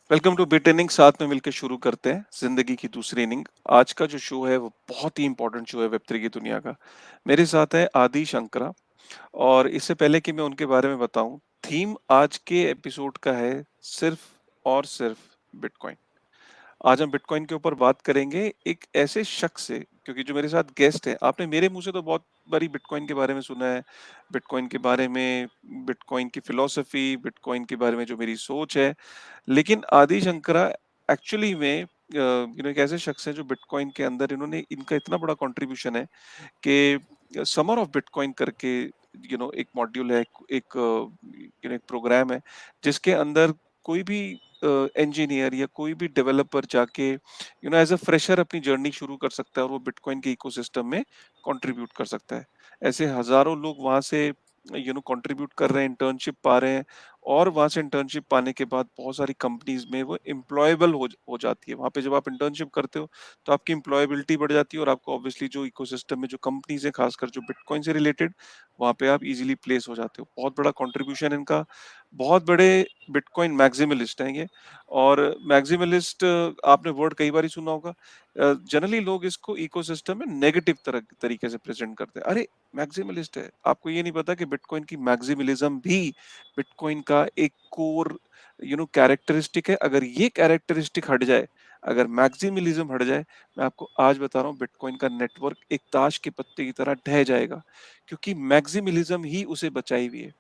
Welcome two bit inning. साथ में मिलकर शुरू करते हैं जिंदगी की दूसरी इनिंग। आज का जो शो है वो बहुत ही इंपॉर्टेंट शो है वेब3 की दुनिया का। मेरे साथ है आदि शंकरा। और इससे पहले कि मैं उनके बारे में बताऊं, थीम आज के एपिसोड का है सिर्फ और सिर्फ बिटकॉइन। आज हम बिटकॉइन के ऊपर बात करेंगे एक ऐसे शख्स से, क्योंकि जो मेरे साथ गेस्ट है, आपने मेरे मुंह से तो बहुत बारी बिटकॉइन के बारे में सुना है। बिटकॉइन के बारे में, बिटकॉइन की फिलॉसफी, बिटकॉइन के बारे में जो मेरी सोच है। लेकिन आदि शंकरा एक्चुअली में एक ऐसे शख्स हैं जो बिटकॉइन के अंदर, इन्होंने इनका इतना बड़ा कंट्रीब्यूशन है कि समर ऑफ बिटकॉइन करके एक मॉड्यूल है, एक प्रोग्राम है जिसके अंदर कोई भी इंजीनियर या कोई भी डेवलपर जाके एज अ फ्रेशर अपनी जर्नी शुरू कर सकता है और वो बिटकॉइन के इकोसिस्टम में कंट्रीब्यूट कर सकता है। ऐसे हजारों लोग वहां से कंट्रीब्यूट कर रहे हैं, इंटर्नशिप पा रहे हैं। और वहां से इंटर्नशिप पाने के बाद बहुत सारी कंपनीज में वो एम्प्लॉयबल हो जाती है। वहां पे जब आप इंटर्नशिप करते हो तो आपकी एम्प्लॉयबिलिटी बढ़ जाती है और आपको ऑब्वियसली जो इकोसिस्टम में जो कंपनीज है, खासकर जो बिटकॉइन से रिलेटेड, वहां पे आप इजीली प्लेस हो जाते हो। बहुत बड़ा कंट्रीब्यूशन इनका। बहुत बड़े बिटकॉइन मैक्सिमलिस्ट हैं ये। और मैक्सिमलिस्ट, आपने वर्ड कई बार सुना होगा। जनरली लोग इसको इकोसिस्टम में नेगेटिव तरीके से प्रेजेंट करते हैं। अरे, मैक्सिमलिस्ट है, आपको ये नहीं पता कि बिटकॉइन की मैक्सिमलिज्म भी बिटकॉइन का एक कोर कैरेक्टरिस्टिक है। अगर ये कैरेक्टरिस्टिक हट जाए, अगर मैक्सिमलिज्म हट जाए, मैं आपको आज बता रहा हूँ, बिटकॉइन का नेटवर्क एक ताश के पत्ते की तरह ढह जाएगा। क्योंकि मैक्सिमलिज्म ही उसे बचाई हुई है।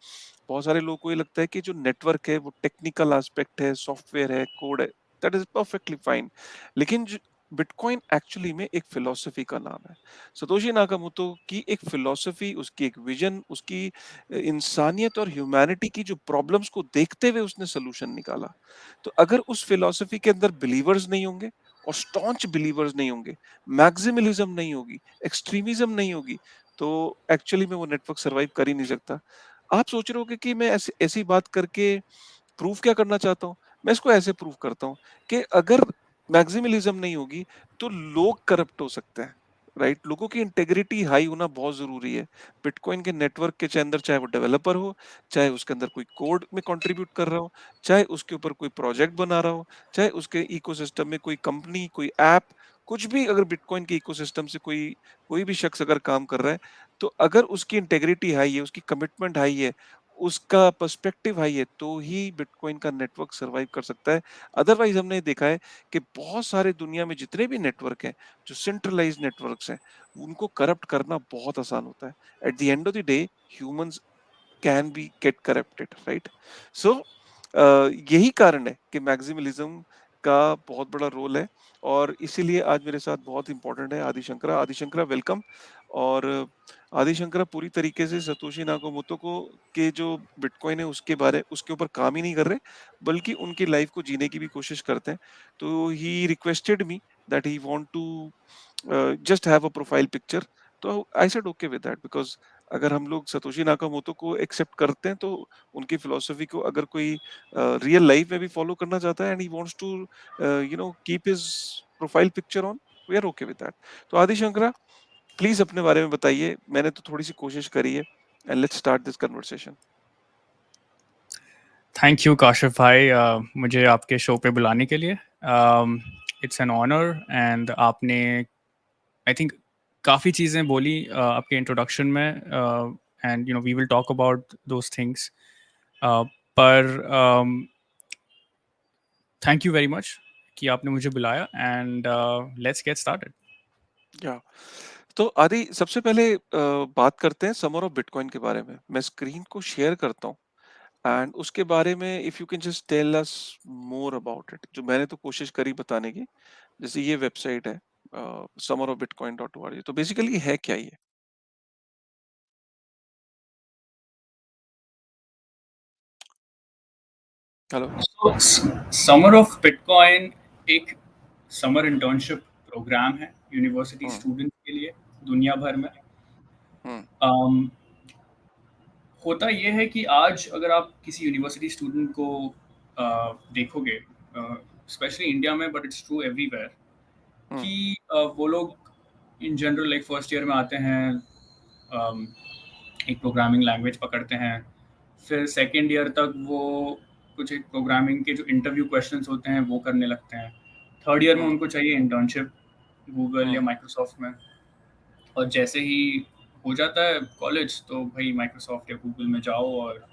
बहुत सारे लोगों को ये लगता है कि जो नेटवर्क है वो टेक्निकल एस्पेक्ट है, सॉफ्टवेयर है, कोड है। That is perfectly fine. लेकिन बिटकॉइन एक्चुअली में एक फिलॉसफी का नाम है। सतोशी नाकामोटो की एक फिलॉसफी, उसकी एक विजन, उसकी इंसानियत और ह्यूमैनिटी की जो प्रॉब्लम्स को देखते हुए उसने सोल्यूशन निकाला। तो अगर उस फिलॉसफी के अंदर बिलीवर्स नहीं होंगे और स्टॉन्च बिलीवर्स नहीं होंगे, मैक्सिमलिज्म नहीं होगी, एक्सट्रीमिज्म नहीं होगी, तो एक्चुअली में वो नेटवर्क सरवाइव कर ही नहीं सकता। आप सोच रहे होगे कि मैं ऐसी ऐसी बात करके प्रूफ क्या करना चाहता हूँ। मैं इसको ऐसे प्रूफ करता हूँ कि अगर मैक्सिमलिज्म नहीं होगी तो लोग करप्ट हो सकते हैं। राइट, लोगों की इंटेग्रिटी हाई होना बहुत जरूरी है। बिटकॉइन के नेटवर्क के अंदर, चाहे वो डेवलपर हो, चाहे उसके अंदर कोई कोड में कंट्रीब्यूट कर रहा हो, चाहे उसके ऊपर कोई प्रोजेक्ट बना रहा हो, चाहे उसके इकोसिस्टम में कोई कंपनी, कोई ऐप, कुछ भी, अगर बिटकॉइन के इकोसिस्टम से कोई कोई भी शख्स अगर काम कर रहा है, तो अगर उसकी इंटेग्रिटी हाई है, उसकी कमिटमेंट हाई है, उसका पर्सपेक्टिव हाई है, तो ही बिटकॉइन का नेटवर्क सरवाइव कर सकता है। अदरवाइज हमने देखा है कि बहुत सारे दुनिया में जितने भी नेटवर्क हैं, जो सेंट्रलाइज्ड नेटवर्क्स हैं, उनको करप्ट करना बहुत आसान होता है। At the end of the day, humans can be get corrupted, right. So यही कारण है कि मैक्सिमलिज्म का बहुत बड़ा रोल है। और इसीलिए आज मेरे साथ बहुत इंपॉर्टेंट है आदि शंकरा। आदि शंकरा, वेलकम। और आदि शंकरा पूरी तरीके से सतोशी नाकामोटो को के जो बिटकॉइन है उसके ऊपर काम ही नहीं कर रहे, बल्कि उनकी लाइफ को जीने की भी कोशिश करते हैं। तो he requested me that he want to just have a profile picture. तो I said okay with that, because अगर हम लोग सतोशी नाकामोटो को एक्सेप्ट करते हैं, तो उनकी फिलॉसफी को अगर कोई रियल लाइफ में भी फॉलो करना चाहता है and he wants to keep his profile picture on, we are okay with that. तो आदि शंकरा, प्लीज अपने बारे में बताइए। मैंने तो थोड़ी सी कोशिश करी है, and let's start this conversation. Thank you Kashif भाई, मुझे आपके शो पे बुलाने के लिए। It's an honour. एंड आपने आई थिंक काफ़ी चीज़ें बोली आपके इंट्रोडक्शन में, and we will talk about those things. पर थैंक यू वेरी मच कि आपने मुझे बुलाया, एंड लेट्स गेट स्टार्टेड। या तो आदि, सबसे पहले बात करते हैं समर ऑफ बिटकॉइन के बारे में। मैं स्क्रीन को शेयर करता हूँ, एंड उसके बारे में if you can just tell us more about it. जो मैंने तो कोशिश करी बताने की, जैसे ये वेबसाइट है summerofbitcoin.org, तो बेसिकली है क्या ये? हेलो। समर ऑफ बिटकॉइन एक समर इंटर्नशिप प्रोग्राम है यूनिवर्सिटी हम्म। स्टूडेंट के लिए दुनिया भर में। हम्म। um, होता यह है कि आज अगर आप किसी यूनिवर्सिटी स्टूडेंट को देखोगे, स्पेशली इंडिया में, बट इट्स ट्रू एवरीवेयर, हम्म। कि वो लोग in general like first year में आते हैं, um, एक प्रोग्रामिंग लैंग्वेज पकड़ते हैं, फिर सेकेंड ईयर तक वो कुछ एक प्रोग्रामिंग के जो इंटरव्यू क्वेश्चंस होते हैं वो करने लगते हैं। थर्ड ईयर में हुँ, उनको चाहिए इंटर्नशिप गूगल या हुँ, माइक्रोसॉफ्ट में, और जैसे ही हो जाता है कॉलेज तो भाई माइक्रोसॉफ्ट या गूगल में जाओ और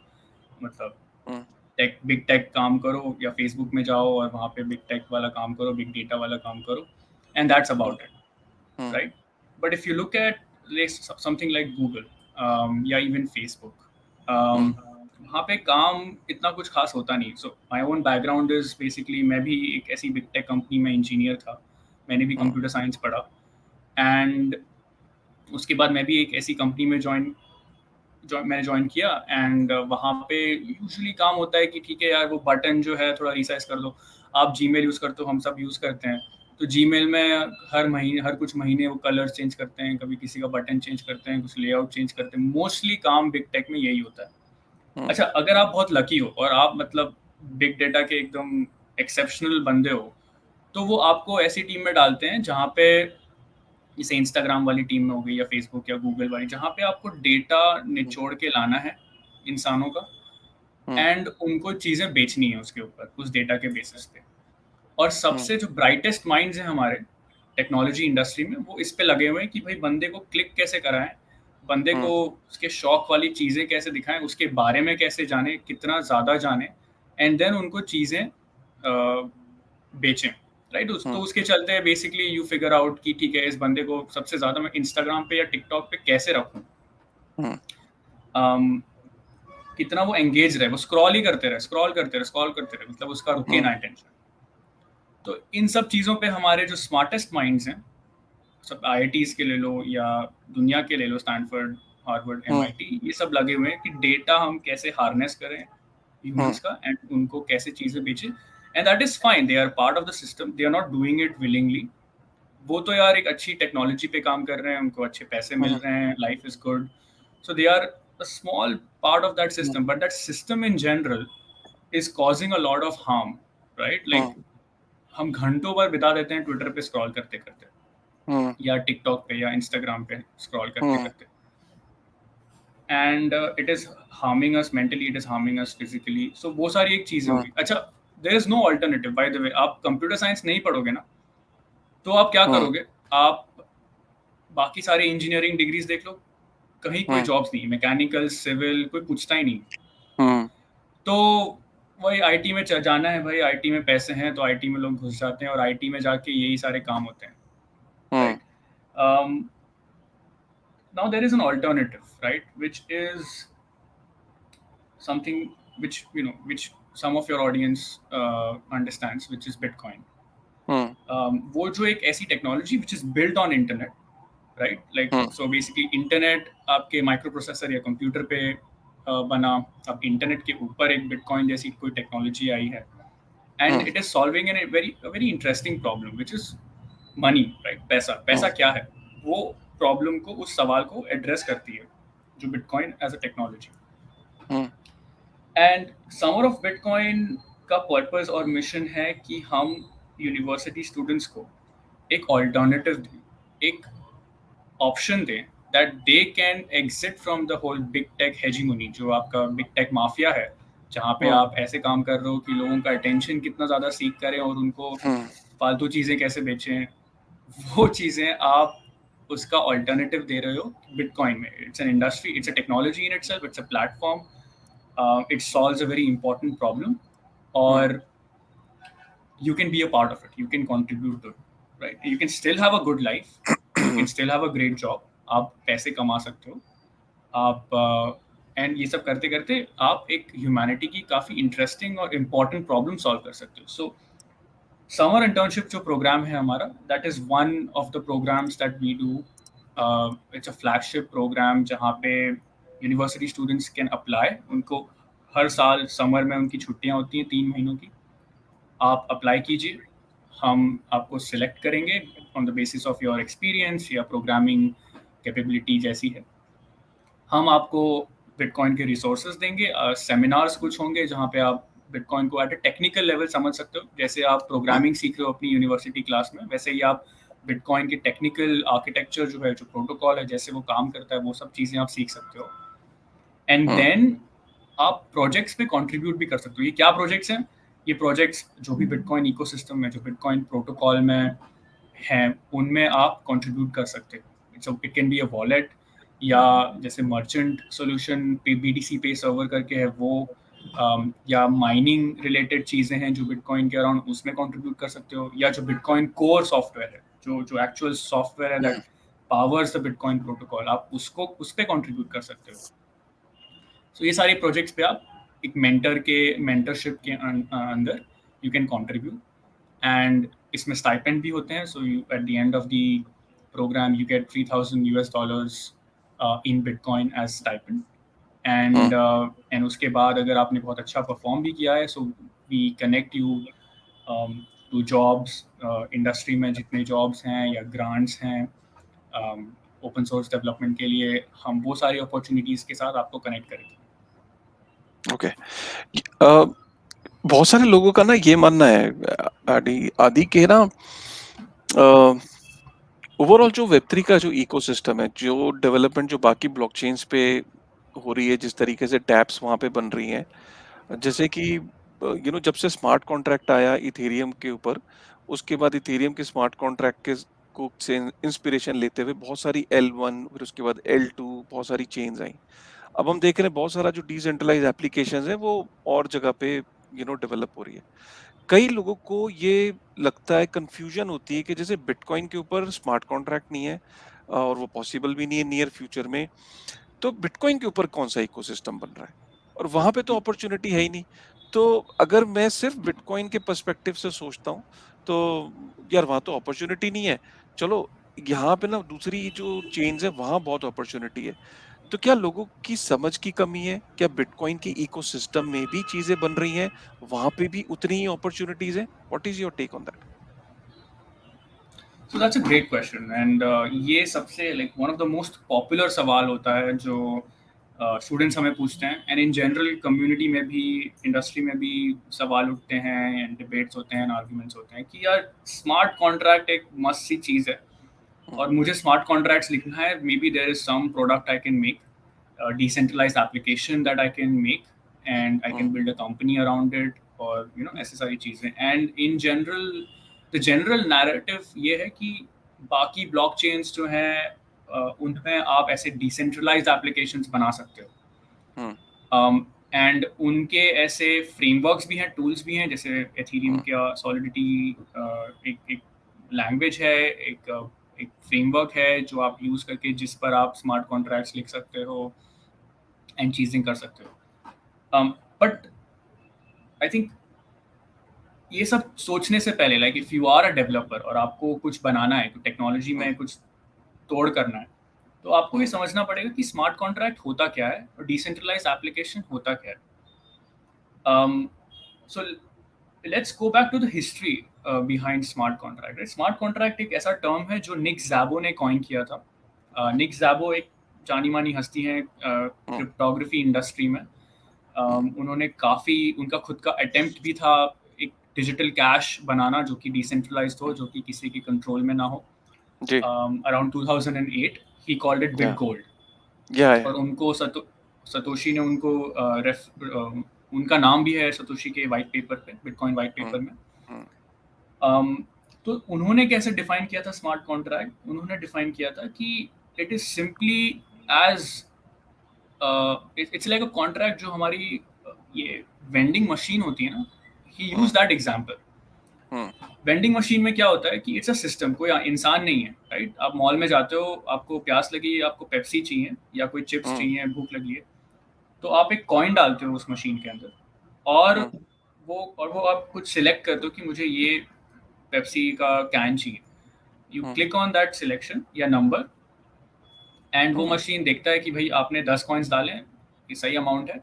मतलब हुँ, टेक बिग टेक काम करो, या फेसबुक में जाओ और वहाँ पे बिग टेक वाला काम करो, बिग डेटा वाला काम करो, and that's hmm, about it, hmm, right? But if you look at something like Google, या even Facebook, हुँ, वहाँ पे काम इतना कुछ खास होता नहीं। So my own background is basically, मैं भी एक ऐसी बिग टेक कंपनी में इंजीनियर था, मैंने भी हुँ, कंप्यूटर साइंस पढ़ा, एंड उसके बाद मैं भी एक ऐसी कंपनी में मैंने ज्वाइन किया, एंड वहाँ पे यूजुअली काम होता है कि ठीक है यार, वो बटन जो है थोड़ा रिसाइज कर दो। आप जीमेल यूज़ करते हो, हम सब यूज़ करते हैं, तो जीमेल में हर कुछ महीने वो कलर्स चेंज करते हैं, कभी किसी का बटन चेंज करते हैं, कुछ लेआउट चेंज करते हैं। मोस्टली काम बिग टेक में यही होता है। हुँ, अच्छा, अगर आप बहुत लकी हो और आप मतलब बिग डेटा के एकदम एक्सेप्शनल बंदे हो, तो वो आपको ऐसी टीम में डालते हैं जहाँ पे, जैसे इंस्टाग्राम वाली टीम में हो गई या फेसबुक या गूगल वाली, जहाँ पे आपको डेटा हुँ, निचोड़ के लाना है इंसानों का, हुँ, एंड उनको चीज़ें बेचनी है उसके ऊपर, उस डेटा के बेसिस पे। और हुँ, सबसे जो ब्राइटेस्ट माइंड्स हैं हमारे टेक्नोलॉजी इंडस्ट्री में, वो इस पे लगे हुए हैं कि भाई बंदे को क्लिक कैसे कराएं, बंदे हुँ, को उसके शौक वाली चीज़ें कैसे दिखाएं, उसके बारे में कैसे जाने, कितना ज़्यादा जाने, एंड देन उनको चीज़ें बेचें, राइट? तो हुँ, उसके चलते बेसिकली यू फिगर आउट कि ठीक है, इस बंदे को सबसे ज़्यादा मैं इंस्टाग्राम पे या टिकटॉक पे कैसे रखूं, हुँ, um, कितना वो एंगेज रहे, वो स्क्रॉल ही करते रहे, स्क्रॉल करते रहे, मतलब उसका रुके हुँ, ना अटेंशन। तो इन सब चीज़ों पे हमारे जो स्मार्टेस्ट माइंड्स हैं, सब आईआईटीज़ के ले लो या दुनिया के ले लो, स्टैनफोर्ड, हार्वर्ड, हुँ, एमआईटी, ये सब लगे हुए हैं कि डेटा हम कैसे हार्नेस करें हुँ, ह्यूमंस का, एंड उनको कैसे चीज़ें बेचें। And that is fine, they are part of the system, they are not doing it willingly. वो तो यार एक अच्छी टेक्नोलॉजी पे काम कर रहे हैं, उनको अच्छे पैसे मिल हुँ, रहे हैं, life is good, so they are a small part of that हुँ, system, but that system in general is causing a lot of harm, right? Like हुँ, हम घंटों भर बिता देते हैं ट्विटर पे स्क्रॉल करते करते, हुँ, या टिकटॉक पे या इंस्टाग्राम पे स्क्रॉल करते हुँ, करते, and it is harming us mentally, it is harming us physically. So वो सारी एक चीजें हुँ, होगी। अच्छा, there is no alternative, by the way. आप कंप्यूटर साइंस नहीं पढ़ोगे ना, तो आप क्या हुँ, करोगे? आप बाकी सारे इंजीनियरिंग डिग्रीज देख लो, कहीं कोई हुँ, जॉब्स नहीं, मैकेनिकल, सिविल, कोई पूछता ही नहीं। हुँ, तो वही आईटी में जाना है भाई, आईटी में पैसे हैं तो आईटी में लोग घुस जाते हैं, और आईटी में जाके यही सारे काम होते हैं, हुँ, right? Now there is an alternative, right, which is something which, which some of your audience understands, which is Bitcoin. हुँ, वो जो एक ऐसी technology which is built on internet, right? Like, hmm, so basically internet आपके micro processor या computer पे बना, अब internet के ऊपर एक बिटकॉइन जैसी कोई टेक्नोलॉजी आई है, and um, it is solving an very interesting problem, which is money, right? पैसा, पैसा हुँ, क्या है? वो प्रॉब्लम को, उस सवाल को एड्रेस करती है, जो Bitcoin as a technology. Um, and summer of Bitcoin का पर्पस और मिशन है कि हम यूनिवर्सिटी स्टूडेंट्स को एक ऑल्टरनेटिव दें, एक ऑप्शन दें, that they can exit from the whole big tech hegemony, जो आपका बिग टेक माफिया है, जहाँ पे हुँ, आप ऐसे काम कर रहे हो कि लोगों का अटेंशन कितना ज़्यादा सीख करें और उनको हुँ, फालतू चीज़ें कैसे बेचें, वो चीज़ें आप उसका ऑल्टरनेटिव दे रहे हो बिटकॉइन में। It's an industry, it's a technology in itself, it's a platform, it solves a very important problem, हुँ, और you can be a part of it, you can contribute to it, right? You can still have a good life, you can still have a great job, आप पैसे कमा सकते हो, आप and ये सब करते करते आप एक ह्यूमैनिटी की काफ़ी इंटरेस्टिंग और इम्पॉर्टेंट प्रॉब्लम सॉल्व कर सकते हो। सो समर इंटर्नशिप जो प्रोग्राम है हमारा, that is one of the programmes that we do. It's a flagship programme जहाँ पे यूनिवर्सिटी स्टूडेंट्स कैन अप्लाई। उनको हर साल समर में उनकी छुट्टियाँ होती हैं 3 महीनों की, आप अप्लाई कीजिए, हम आपको सिलेक्ट करेंगे on the basis of your experience या प्रोग्रामिंग कैपेबिलिटी जैसी है। हम आपको बिटकॉइन के रिसोर्सेज देंगे, सेमिनार्स कुछ होंगे जहाँ पे आप बिटकॉइन को एट अ टेक्निकल लेवल समझ सकते हो। जैसे आप हुँ, प्रोग्रामिंग सीख रहे हो अपनी यूनिवर्सिटी क्लास में, वैसे ही आप बिटकॉइन के टेक्निकल आर्किटेक्चर जो है, जो प्रोटोकॉल है, जैसे वो काम करता है, वो सब चीज़ें आप सीख सकते हो। एंड हुँ, देन आप प्रोजेक्ट्स पे कंट्रीब्यूट भी कर सकते हो। ये क्या प्रोजेक्ट्स हैं? ये प्रोजेक्ट्स जो भी बिटकॉइन इकोसिस्टम में, जो बिटकॉइन प्रोटोकॉल में हैं, उनमें आप कंट्रीब्यूट कर सकते हो। It can be a wallet, या जैसे मर्चेंट सॉल्यूशन पे बीटीसी पे सर्वर करके है वो, या माइनिंग रिलेटेड चीज़ें हैं जो बिटकॉइन के अराउंड, उसमें कंट्रीब्यूट कर सकते हो, या जो बिटकॉइन कोर सॉफ्टवेयर है, जो जो एक्चुअल सॉफ्टवेयर है that powers the bitcoin protocol, आप उसको उस पर कंट्रीब्यूट कर सकते हो। सो ये सारे प्रोजेक्ट्स पे आप एक मेंटरशिप के अंदर यू कैन कंट्रीब्यूट, एंड इसमें स्टाइपेंड भी होते हैं। So you at the end of the programme you get $3,000 in Bitcoin as stipend, and उसके बाद अगर आपने बहुत अच्छा परफॉर्म भी किया है, so we connect you to jobs, industry में जितने जॉब्स हैं या ग्रांट्स हैं ओपन सोर्स डेवलपमेंट के लिए, हम वो सारी अपॉर्चुनिटीज़ के साथ आपको कनेक्ट करेंगे। ओके। बहुत सारे लोगों का ना ये मानना है आदि आदि के ना, ओवरऑल जो वेब3 का जो इकोसिस्टम है, जो डेवलपमेंट जो बाकी ब्लॉकचेन्स पे हो रही है, जिस तरीके से डैप्स वहाँ पे बन रही हैं, जैसे कि जब से स्मार्ट कॉन्ट्रैक्ट आया इथेरियम के ऊपर, उसके बाद इथेरियम के स्मार्ट कॉन्ट्रैक्ट के को से इंस्पिरेशन लेते हुए बहुत सारी L1, फिर उसके बाद L2, बहुत सारी चेन्स आई। अब हम देख रहे हैं बहुत सारा जो डिसेंट्रलाइज्ड एप्लीकेशंस है वो और जगह पे डेवलप हो रही है। कई लोगों को ये लगता है, कंफ्यूजन होती है कि जैसे बिटकॉइन के ऊपर स्मार्ट कॉन्ट्रैक्ट नहीं है और वो पॉसिबल भी नहीं है नियर फ्यूचर में, तो बिटकॉइन के ऊपर कौन सा इकोसिस्टम बन रहा है और वहां पे तो अपॉर्चुनिटी है ही नहीं। तो अगर मैं सिर्फ बिटकॉइन के पर्सपेक्टिव से सोचता हूँ तो यार वहां तो अपॉर्चुनिटी नहीं है। चलो यहाँ पे ना दूसरी जो चेन्स है वहां बहुत अपॉर्चुनिटी है। तो क्या लोगों की समझ की कमी है? क्या बिटकॉइन के इकोसिस्टम में भी चीजें बन रही हैं, वहां पे भी उतनी ही अपॉर्चुनिटीज है? What is your take on that? So that's a great question, and ये सबसे like one of the most popular सवाल होता है जो स्टूडेंट्स हमें पूछते हैं, एंड इन जनरल कम्युनिटी में भी, इंडस्ट्री में भी सवाल उठते हैं, एंड डिबेट्स होते हैं, आर्ग्यूमेंट्स होते हैं कि यार स्मार्ट कॉन्ट्रैक्ट एक मस्त सी चीज़ है, और मुझे स्मार्ट कॉन्ट्रैक्ट्स लिखना है, maybe there is some product I can make, decentralized application that I can make, and I can build a company around it, और ऐसी सारी चीज़ें। And in general the general narrative ये है कि बाकी ब्लॉकचेन्स जो हैं उनमें आप ऐसे डिसेंट्रलाइज्ड एप्लीकेशंस बना सकते हो, एंड उनके ऐसे फ्रेमवर्क्स भी हैं, टूल्स भी हैं, जैसे एथेरियम का सॉलिडिटी एक लैंग्वेज है, एक फ्रेमवर्क है जो आप यूज़ करके, जिस पर आप स्मार्ट कॉन्ट्रैक्ट्स लिख सकते हो एंड चीज़ें कर सकते हो। बट आई थिंक ये सब सोचने से पहले, like if you are a developer और आपको कुछ बनाना है, टेक्नोलॉजी में कुछ तोड़ करना है, तो आपको ये समझना पड़ेगा कि स्मार्ट कॉन्ट्रैक्ट होता क्या है और डिसेंट्रलाइज्ड एप्लीकेशन होता क्या है। So let's go back to the history behind smart contract. Smart contract एक ऐसा टर्म है जो निक ज़ैबो ने कॉइन किया था। निक ज़ैबो एक जानी मानी हस्ती है क्रिप्टोग्राफी इंडस्ट्री में। उन्होंने काफ़ी, उनका खुद का अटेम्प्ट भी था एक डिजिटल कैश बनाना जो कि डिसेंट्रलाइज्ड हो, जो कि किसी के कंट्रोल में ना हो। जी। Around 2008 he called it bit या गोल्ड, या और उनको सतोशी ने उनको उनका नाम भी है सतोशी के वाइट पेपर पे, बिटकॉइन वाइट पेपर में। तो उन्होंने कैसे डिफाइन किया था स्मार्ट कॉन्ट्रैक्ट? उन्होंने डिफाइन किया था कि it is simply as it's like a contract जो हमारी ये वेंडिंग मशीन होती है ना, he use that example. Vending machine में क्या होता है कि इट्स अ सिस्टम, कोई इंसान नहीं है, राइट? आप मॉल में जाते हो, आपको प्यास लगी, आपको पेप्सी चाहिए या कोई चिप्स चाहिए, भूख लगी है, तो आप एक कॉइन डालते हो उस मशीन के अंदर, और वो आप कुछ सिलेक्ट करते हो कि मुझे ये पेप्सी का कैन चाहिए। You click on that selection या नंबर, एंड वो मशीन देखता है कि भाई आपने 10 कॉइन्स डाले हैं, ये सही अमाउंट है,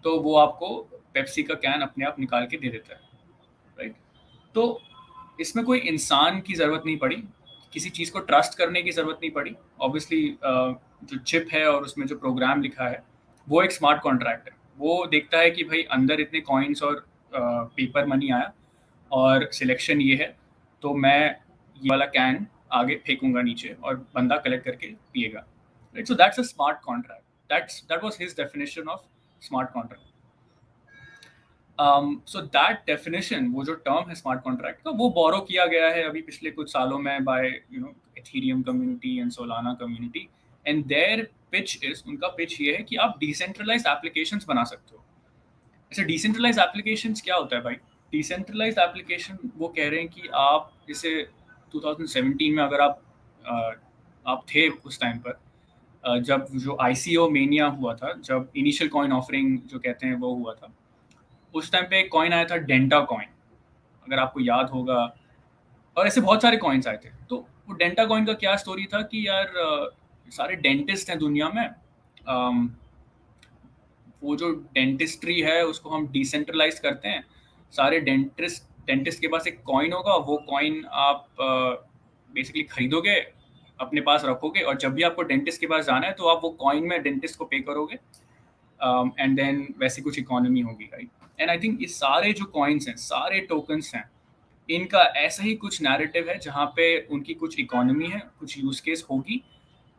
तो वो आपको पेप्सी का कैन अपने आप निकाल के दे देता है, राइट? तो इसमें कोई इंसान की ज़रूरत नहीं पड़ी, किसी चीज़ को ट्रस्ट करने की ज़रूरत नहीं पड़ी। ऑब्वियसली जो चिप है और उसमें जो प्रोग्राम लिखा है वो एक स्मार्ट कॉन्ट्रैक्ट है। वो देखता है कि भाई अंदर इतने कॉइन्स और पेपर मनी आया और सिलेक्शन ये है, तो मैं ये वाला कैन आगे फेंकूंगा नीचे और बंदा कलेक्ट करके पिएगा, right? So that's a smart contract. That was his definition of smart contract. So that definition, वो जो टर्म है स्मार्ट कॉन्ट्रैक्ट का, वो बोरो किया गया है अभी पिछले कुछ सालों में by Ethereum community and Solana community. And their pitch is, उनका पिच ये है कि आप डिसेंट्रलाइज्ड एप्लीकेशंस बना सकते हो। ऐसे डिसेंट्रलाइज्ड एप्लीकेशंस क्या होता है भाई? डिसेंट्रलाइज्ड एप्लीकेशन वो कह रहे हैं कि आप जैसे 2017 में अगर आप थे उस टाइम पर, जब जो आईसीओ मेनिया हुआ था, जब इनिशियल कॉइन ऑफरिंग जो कहते हैं वो हुआ था, उस टाइम पे एक कॉइन आया था डेंटा कॉइन, अगर आपको याद होगा। और ऐसे बहुत सारे कॉइन्स आए थे। तो वो डेंटा कॉइन का क्या स्टोरी था कि यार सारे डेंटिस्ट हैं दुनिया में, अम, वो जो डेंटिस्ट्री है उसको हम डिसेंट्रलाइज करते हैं। सारे डेंटिस्ट के पास एक कॉइन होगा, वो कॉइन आप बेसिकली खरीदोगे, अपने पास रखोगे, और जब भी आपको डेंटिस्ट के पास जाना है तो आप वो कॉइन में डेंटिस्ट को पे करोगे, एंड देन वैसी कुछ इकोनॉमी होगी, राइट। एंड आई थिंक ये सारे जो कॉइन्स हैं, सारे टोकन्स हैं, इनका ऐसा ही कुछ नैरेटिव है जहाँ पे उनकी कुछ इकोनॉमी है, कुछ यूज केस होगी,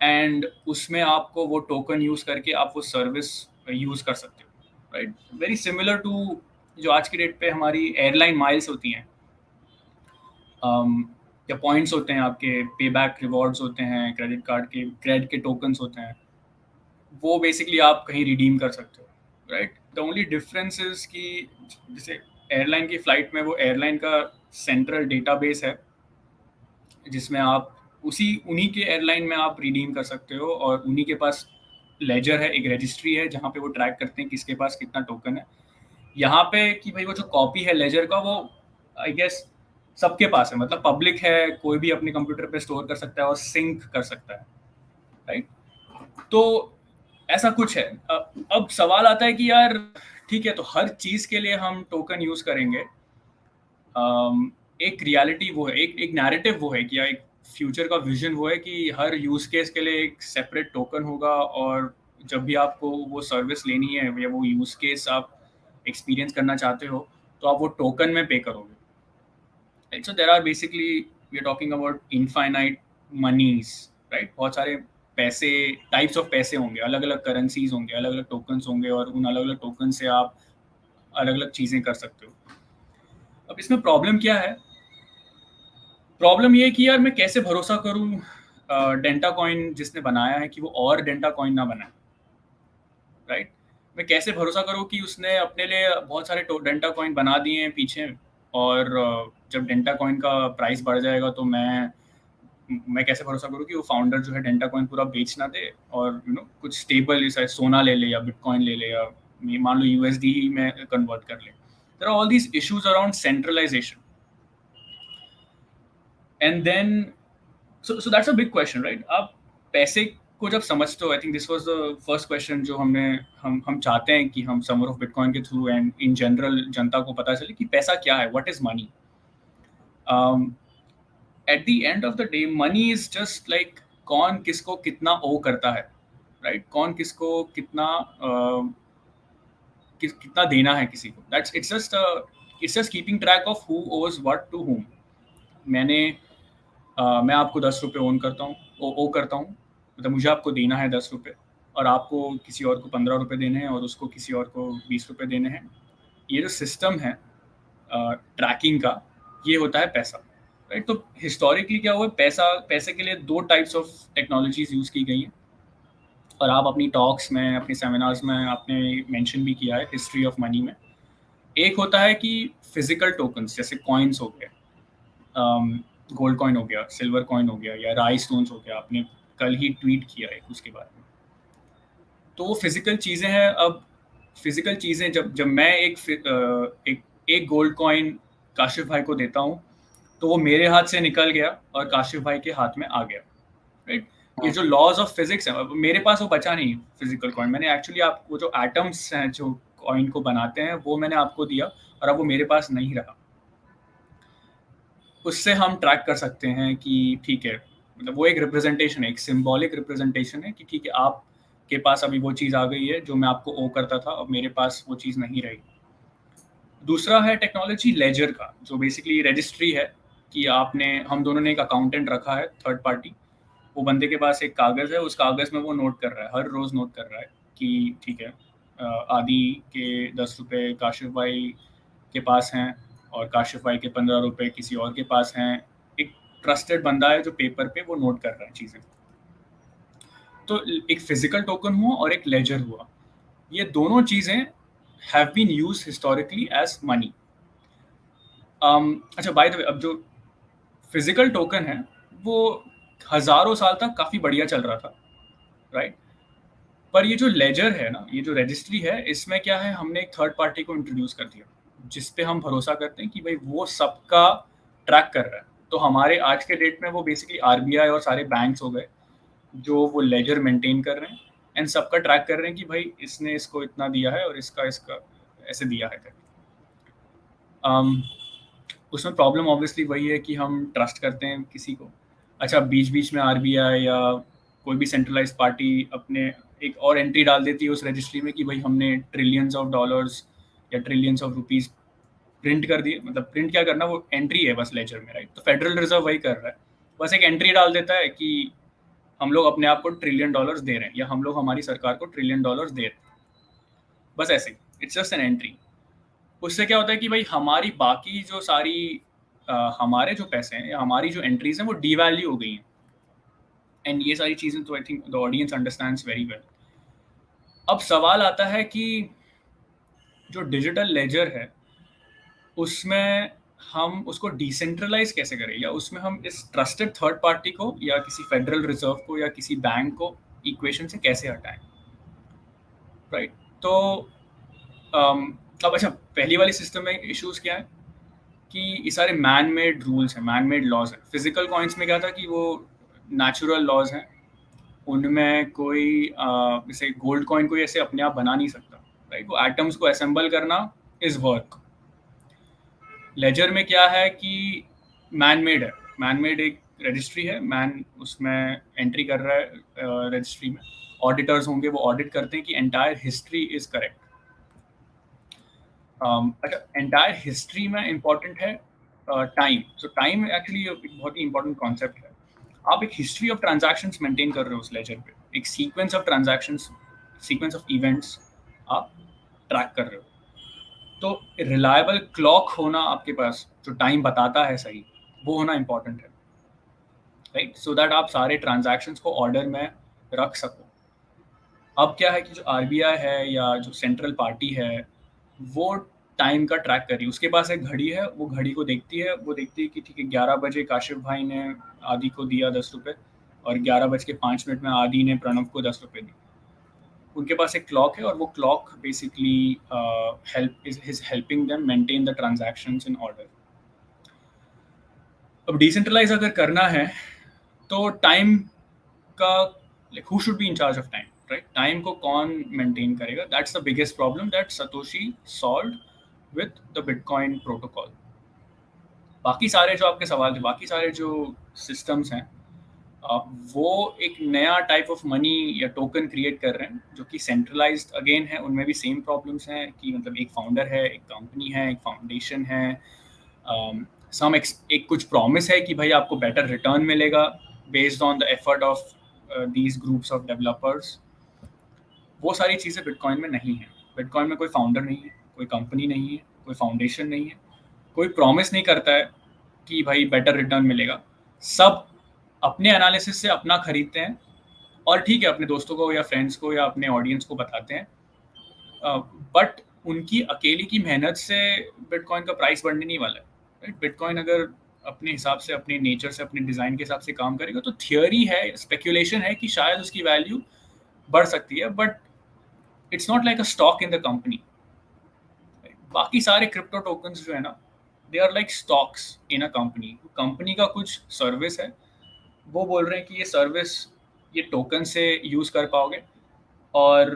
एंड उसमें आपको वो टोकन यूज करके आप वो सर्विस यूज कर सकते हो, राइट। वेरी सिमिलर टू जो आज की डेट पे हमारी एयरलाइन माइल्स होती हैं, या पॉइंट्स होते हैं, आपके पे बैक रिवॉर्ड्स होते हैं, क्रेडिट कार्ड के क्रेडिट के टोकन्स होते हैं, वो बेसिकली आप कहीं रिडीम कर सकते हो, right. The only difference is कि जैसे एयरलाइन की फ़्लाइट में वो एयरलाइन का सेंट्रल डेटाबेस है, जिसमें आप उन्हीं के एयरलाइन में आप रिडीम कर सकते हो, और उन्हीं के पास लेजर है, एक रजिस्ट्री है जहाँ पे वो ट्रैक करते हैं किसके पास कितना टोकन है। यहाँ पे कि भाई वो जो कॉपी है लेजर का, वो आई गेस सबके पास है, मतलब पब्लिक है, कोई भी अपने कंप्यूटर पे स्टोर कर सकता है और सिंक कर सकता है, राइट। तो ऐसा कुछ है। अब सवाल आता है कि यार ठीक है, तो हर चीज के लिए हम टोकन यूज करेंगे। एक रियलिटी वो है, एक नैरेटिव वो है कि, या एक फ्यूचर का विजन वो है कि हर यूज केस के लिए एक सेपरेट टोकन होगा, और जब भी आपको वो सर्विस लेनी है या वो यूज केस आप एक्सपीरियंस करना चाहते हो, तो आप वो टोकन में पे करोगे, right. So there are basically we are talking about infinite monies, right. बहुत सारे पैसे, टाइप्स ऑफ पैसे होंगे, अलग अलग करेंसीज होंगे, अलग अलग टोकन्स होंगे, और उन अलग अलग टोकन से आप अलग अलग चीज़ें कर सकते हो। अब इसमें प्रॉब्लम क्या है? प्रॉब्लम ये है कि यार मैं कैसे भरोसा करूं डेंटा कॉइन जिसने बनाया है कि वो और डेंटा कॉइन ना बनाए, राइट। मैं कैसे भरोसा करूं कि उसने अपने लिए बहुत सारे डेंटा कॉइन बना दिए हैं पीछे, और जब डेंटा कॉइन का प्राइस बढ़ जाएगा तो मैं कैसे भरोसा करूं कि वो फाउंडर जो है डेंटा कॉइन पूरा बेच ना दे, और कुछ स्टेबल जैसा सोना ले ले या बिटकॉइन ले ले, या मान लो यूएसडी में कन्वर्ट कर ले। There are all these issues around centralisation, and then so that's a big question, right. आप पैसे को जब समझते हो, I think this was the first question जो हम चाहते हैं कि हम समर ऑफ बिटकॉइन के थ्रू एंड इन जनरल जनता को पता चले कि पैसा क्या है, what is money. At the end of the day money is just like कौन किसको कितना ओ करता है, राइट। कौन किसको कितना देना है किसी को, that's it's just keeping track of who owes what to whom. मैंने मैं आपको 10 रुपये ओन करता हूँ, ओ करता हूँ, मतलब मुझे आपको देना है 10 रुपये, और आपको किसी और को 15 रुपये देने हैं, और उसको किसी और को 20 रुपये देने हैं। ये जो सिस्टम है ट्रैकिंग का, ये होता है पैसा, राइट। तो हिस्टोरिकली क्या हुआ है, पैसे के लिए दो टाइप्स ऑफ टेक्नोलॉजीज यूज़ की गई हैं, और आप अपनी टॉक्स में, अपनी सेमिनार्स में आपने मेंशन भी किया है हिस्ट्री ऑफ मनी में। एक होता है कि फिजिकल टोकन्स, जैसे कॉइन्स हो गए, गोल्ड कॉइन हो गया, सिल्वर कॉइन हो गया, या राई स्टोन्स हो गया, आपने कल ही ट्वीट किया है उसके बारे में। तो वो फिजिकल चीज़ें हैं। अब फिजिकल चीज़ें जब जब मैं एक गोल्ड कॉइन काशिफ भाई को देता हूँ, तो वो मेरे हाथ से निकल गया और काशिफ भाई के हाथ में आ गया, राइट। ये जो लॉज ऑफ फिजिक्स है, अब मेरे पास वो बचा नहीं फिजिकल कॉइन, मैंने एक्चुअली आप वो जो एटम्स हैं जो कॉइन को बनाते हैं वो मैंने आपको दिया, और अब वो मेरे पास नहीं रहा। उससे हम ट्रैक कर सकते हैं कि ठीक है, मतलब वो एक रिप्रेजेंटेशन है, एक सिंबॉलिक रिप्रेजेंटेशन है कि ठीक है, आपके पास अभी वो चीज़ आ गई है जो मैं आपको ओ करता था, अब मेरे पास वो चीज़ नहीं रही। दूसरा है टेक्नोलॉजी लेजर का, जो बेसिकली रजिस्ट्री है कि हम दोनों ने एक अकाउंटेंट रखा है, थर्ड पार्टी। वो बंदे के पास एक कागज़ है, उस कागज़ में वो नोट कर रहा है, हर रोज़ नोट कर रहा है कि ठीक है, आदि के 10 रुपये काशिफ भाई के पास हैं और काशिफ भाई के 15 रुपये किसी और के पास हैं। एक ट्रस्टेड बंदा है जो पेपर पे वो नोट कर रहा है चीज़ें। तो एक फिजिकल टोकन हुआ और एक लेजर हुआ। ये दोनों चीज़ें have been used historically as money. अच्छा, बाय द वे, अब जो फिजिकल टोकन है वो हज़ारों साल तक काफ़ी बढ़िया चल रहा था, राइट? पर ये जो लेजर है ना, ये जो रजिस्ट्री है, इसमें क्या है, हमने एक थर्ड पार्टी को इंट्रोड्यूस कर दिया, जिस पे हम भरोसा करते हैं कि भाई वो सबका ट्रैक कर रहा है। तो हमारे आज के डेट में वो बेसिकली आरबीआई और सारे बैंक्स हो गए, जो वो लेजर मेंटेन कर रहे हैं एंड सबका ट्रैक कर रहे हैं कि भाई इसने इसको इतना दिया है और इसका इसका ऐसे दिया है करके। उसमें प्रॉब्लम ऑब्वियसली वही है कि हम ट्रस्ट करते हैं किसी को। अच्छा, बीच-बीच में आरबीआई या कोई भी सेंट्रलाइज़्ड पार्टी अपने एक और एंट्री डाल देती है उस रजिस्ट्री में कि भाई हमने ट्रिलियंस ऑफ डॉलर्स या ट्रिलियंस ऑफ रुपीस प्रिंट कर दिए। मतलब प्रिंट क्या करना, वो एंट्री है बस लेजर में, राइट? तो फेडरल रिजर्व वही कर रहा है, बस एक एंट्री डाल देता है कि हम लोग अपने आप को ट्रिलियन डॉलर्स दे रहे हैं या हम लोग हमारी सरकार को ट्रिलियन डॉलर्स दे रहे हैं, बस ऐसे ही। It's just an entry. उससे क्या होता है कि भाई हमारी बाकी जो सारी हमारे जो पैसे हैं या हमारी जो एंट्रीज हैं वो डीवैल्यू हो गई हैं। एंड ये सारी चीज़ें तो I think the audience understands very well. अब सवाल आता है कि जो डिजिटल लेजर है उसमें हम उसको डिसेंट्रलाइज कैसे करें, या उसमें हम इस ट्रस्टेड थर्ड पार्टी को या किसी फेडरल रिजर्व को या किसी बैंक को इक्वेशन से कैसे हटाएं, राइट? तो अब अच्छा, पहली वाली सिस्टम में इश्यूज क्या है कि ये सारे मैन मेड रूल्स हैं, मैन मेड लॉज हैं। फिजिकल कॉइन्स में क्या था कि वो नेचुरल लॉज हैं, उनमें कोई जैसे गोल्ड कॉइन कोई ऐसे अपने आप बना नहीं सकता, राइट? वो एटम्स को असेंबल करना इज वर्क। लेजर में क्या है कि मैन मेड है, मैन मेड एक रजिस्ट्री है, मैन उसमें एंट्री कर रहा है रजिस्ट्री में। ऑडिटर्स होंगे, वो ऑडिट करते हैं कि एंटायर हिस्ट्री इज करेक्ट। अच्छा, एंटायर हिस्ट्री में इम्पॉर्टेंट है टाइम। सो टाइम एक्चुअली एक बहुत ही इंपॉर्टेंट कॉन्सेप्ट है। आप एक हिस्ट्री ऑफ ट्रांजैक्शंस मेंटेन कर रहे हो उस लेजर पे, एक sequence of transactions, sequence of events आप ट्रैक कर रहे हो। तो रिलायबल क्लॉक होना आपके पास, जो टाइम बताता है सही, वो होना इम्पॉर्टेंट है, राइट? सो दैट आप सारे ट्रांजैक्शंस को ऑर्डर में रख सको। अब क्या है कि जो आरबीआई है या जो सेंट्रल पार्टी है वो टाइम का ट्रैक कर रही है। उसके पास एक घड़ी है, वो घड़ी को देखती है, वो देखती है कि ठीक है 11 बजे काशिफ भाई ने आदि को दिया 10 रुपये और 11 बज के 5 मिनट में आदि ने प्रणव को 10 रुपये दिए। उनके पास एक क्लॉक है और वो clock basically is helping them maintain the transactions in order. अब डिसेंट्रलाइज अगर करना है तो टाइम का, like who should be in charge of time, right? Time को कौन मेंटेन करेगा? That's the biggest problem that Satoshi solved with the bitcoin protocol. बाकी सारे जो आपके सवाल थे, बाकी सारे जो सिस्टम्स हैं, वो एक नया टाइप ऑफ मनी या टोकन क्रिएट कर रहे हैं जो कि सेंट्रलाइज्ड अगेन है। उनमें भी सेम प्रॉब्लम्स हैं कि मतलब एक फाउंडर है, एक कंपनी है, एक फाउंडेशन है, एक कुछ प्रॉमिस है कि भाई आपको बेटर रिटर्न मिलेगा based on the effort of these groups of developers. वो सारी चीज़ें बिटकॉइन में नहीं है। बिटकॉइन में कोई फाउंडर नहीं है, कोई कंपनी नहीं है, कोई फाउंडेशन नहीं है, कोई प्रॉमिस नहीं करता है कि भाई बेटर रिटर्न मिलेगा। सब अपने एनालिसिस से अपना खरीदते हैं और ठीक है अपने दोस्तों को या फ्रेंड्स को या अपने ऑडियंस को बताते हैं, बट उनकी अकेली की मेहनत से बिटकॉइन का प्राइस बढ़ने नहीं वाला है, राइट? बिटकॉइन अगर अपने हिसाब से, अपने नेचर से, अपने डिज़ाइन के हिसाब से काम करेगा तो थियोरी है, स्पेक्यूलेशन है कि शायद उसकी वैल्यू बढ़ सकती है, but it's not like a stock in the company. बाकी सारे क्रिप्टो टोकन्स जो है ना, they are like stocks in a company. Company का कुछ सर्विस है, वो बोल रहे हैं कि ये सर्विस ये टोकन से यूज़ कर पाओगे, और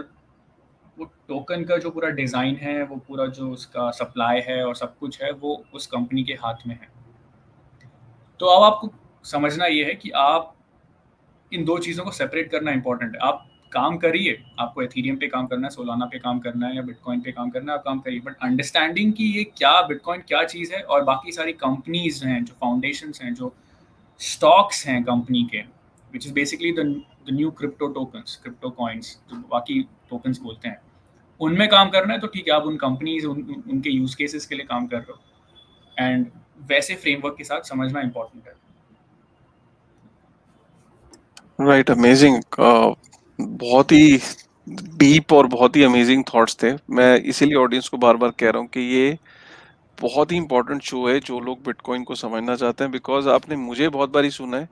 वो टोकन का जो पूरा डिज़ाइन है, वो पूरा जो उसका सप्लाई है और सब कुछ है, वो उस कंपनी के हाथ में है। तो अब आपको समझना ये है कि आप इन दो चीज़ों को सेपरेट करना इंपॉर्टेंट है। आप काम करिए, आपको एथीरियम पे काम करना है, सोलाना पे काम करना है या बिटकॉइन पे काम करना है, आप काम करिए, बट अंडरस्टैंडिंग कि ये क्या बिटकॉइन क्या चीज़ है और बाकी सारी कंपनीज हैं, जो फाउंडेशंस हैं, जो स्टॉक्स हैं कंपनी के, which is basically the new crypto tokens, crypto coins जो बाकी टोकन्स बोलते हैं, उनमें काम करना है तो ठीक है, आप उन कंपनीज उनके यूज केसेस के लिए काम कर रहे हो, एंड वैसे फ्रेमवर्क के साथ समझना इंपॉर्टेंट है। Right, amazing. बहुत ही डीप और बहुत ही अमेजिंग थॉट्स थे। मैं इसीलिए ऑडियंस को बार बार कह रहा हूँ कि ये बहुत ही इंपॉर्टेंट शो है जो लोग बिटकॉइन को समझना चाहते हैं, बिकॉज आपने मुझे बहुत बारी सुना है,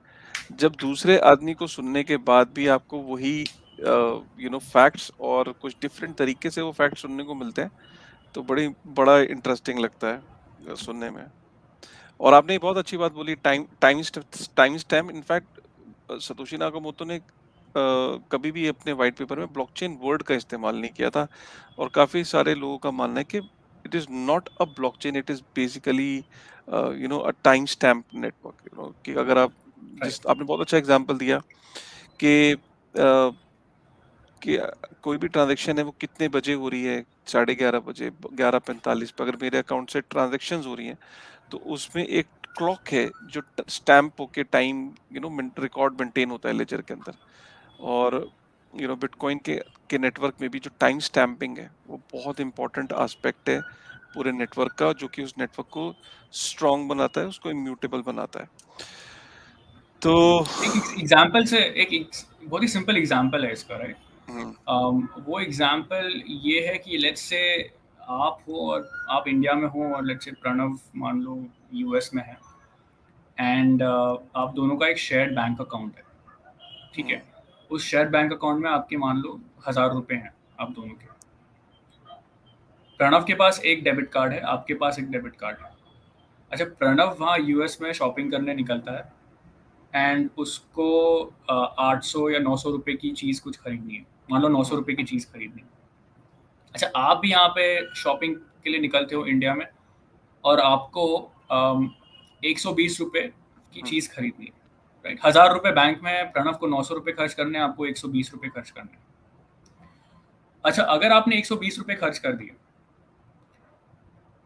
जब दूसरे आदमी को सुनने के बाद भी आपको वही फैक्ट्स और कुछ डिफरेंट तरीके से वो फैक्ट सुनने को मिलते हैं, तो बड़ा इंटरेस्टिंग लगता है सुनने में। और आपने बहुत अच्छी बात बोली, time stamp. In fact Satoshi Nakamoto ने कभी भी अपने व्हाइट पेपर में ब्लॉकचेन वर्ड का इस्तेमाल नहीं किया था, और काफी सारे लोगों का मानना है कि it is not a blockchain, it is basically a time stamp network. कि अगर आप, राइट। जिस आपने बहुत अच्छा एग्जांपल दिया कि कोई भी ट्रांजैक्शन है वो कितने बजे हो रही है, 11:30 बजे, 11:45 पे अगर मेरे अकाउंट से ट्रांजैक्शंस हो रही हैं, तो उसमें एक क्लॉक है जो स्टैम्प होके टाइम रिकॉर्ड मेंटेन होता है लेजर के अंदर। और बिटकॉइन के नेटवर्क में भी जो टाइम स्टैम्पिंग है वो बहुत इंपॉर्टेंट एस्पेक्ट है पूरे नेटवर्क का, जो कि उस नेटवर्क को स्ट्रांग बनाता है, उसको इम्यूटेबल बनाता है। तो एक एग्जाम्पल से बहुत ही सिंपल एग्जाम्पल है इसका, राइट। हम्म, वो एग्जाम्पल ये है कि लेट्स से आप हो और आप इंडिया में हो, और लेट्स से प्रणव मान लो यूएस में है, एंड आप दोनों का एक शेयर्ड बैंक अकाउंट है, ठीक हम्म, है। उस शेयर्ड बैंक अकाउंट में आपके मान लो 1,000 रुपए हैं आप दोनों के। प्रणव के पास एक डेबिट कार्ड है, आपके पास एक डेबिट कार्ड है। अच्छा, प्रणव वहाँ यूएस में शॉपिंग करने निकलता है, एंड उसको 800 या 900 रुपए की चीज़ कुछ खरीदनी है, मान लो 900 रुपए की चीज़ खरीदनी है। अच्छा, आप भी यहाँ पे शॉपिंग के लिए निकलते हो इंडिया में, और आपको 120 रुपए की हम्म, चीज़ खरीदनी है, राइट। 1,000 रुपए बैंक में है, प्रणव को 900 रुपए खर्च करने हैं, आपको 120 रुपए खर्च करने हैं। अच्छा, अगर आपने 120 रुपए खर्च कर दिए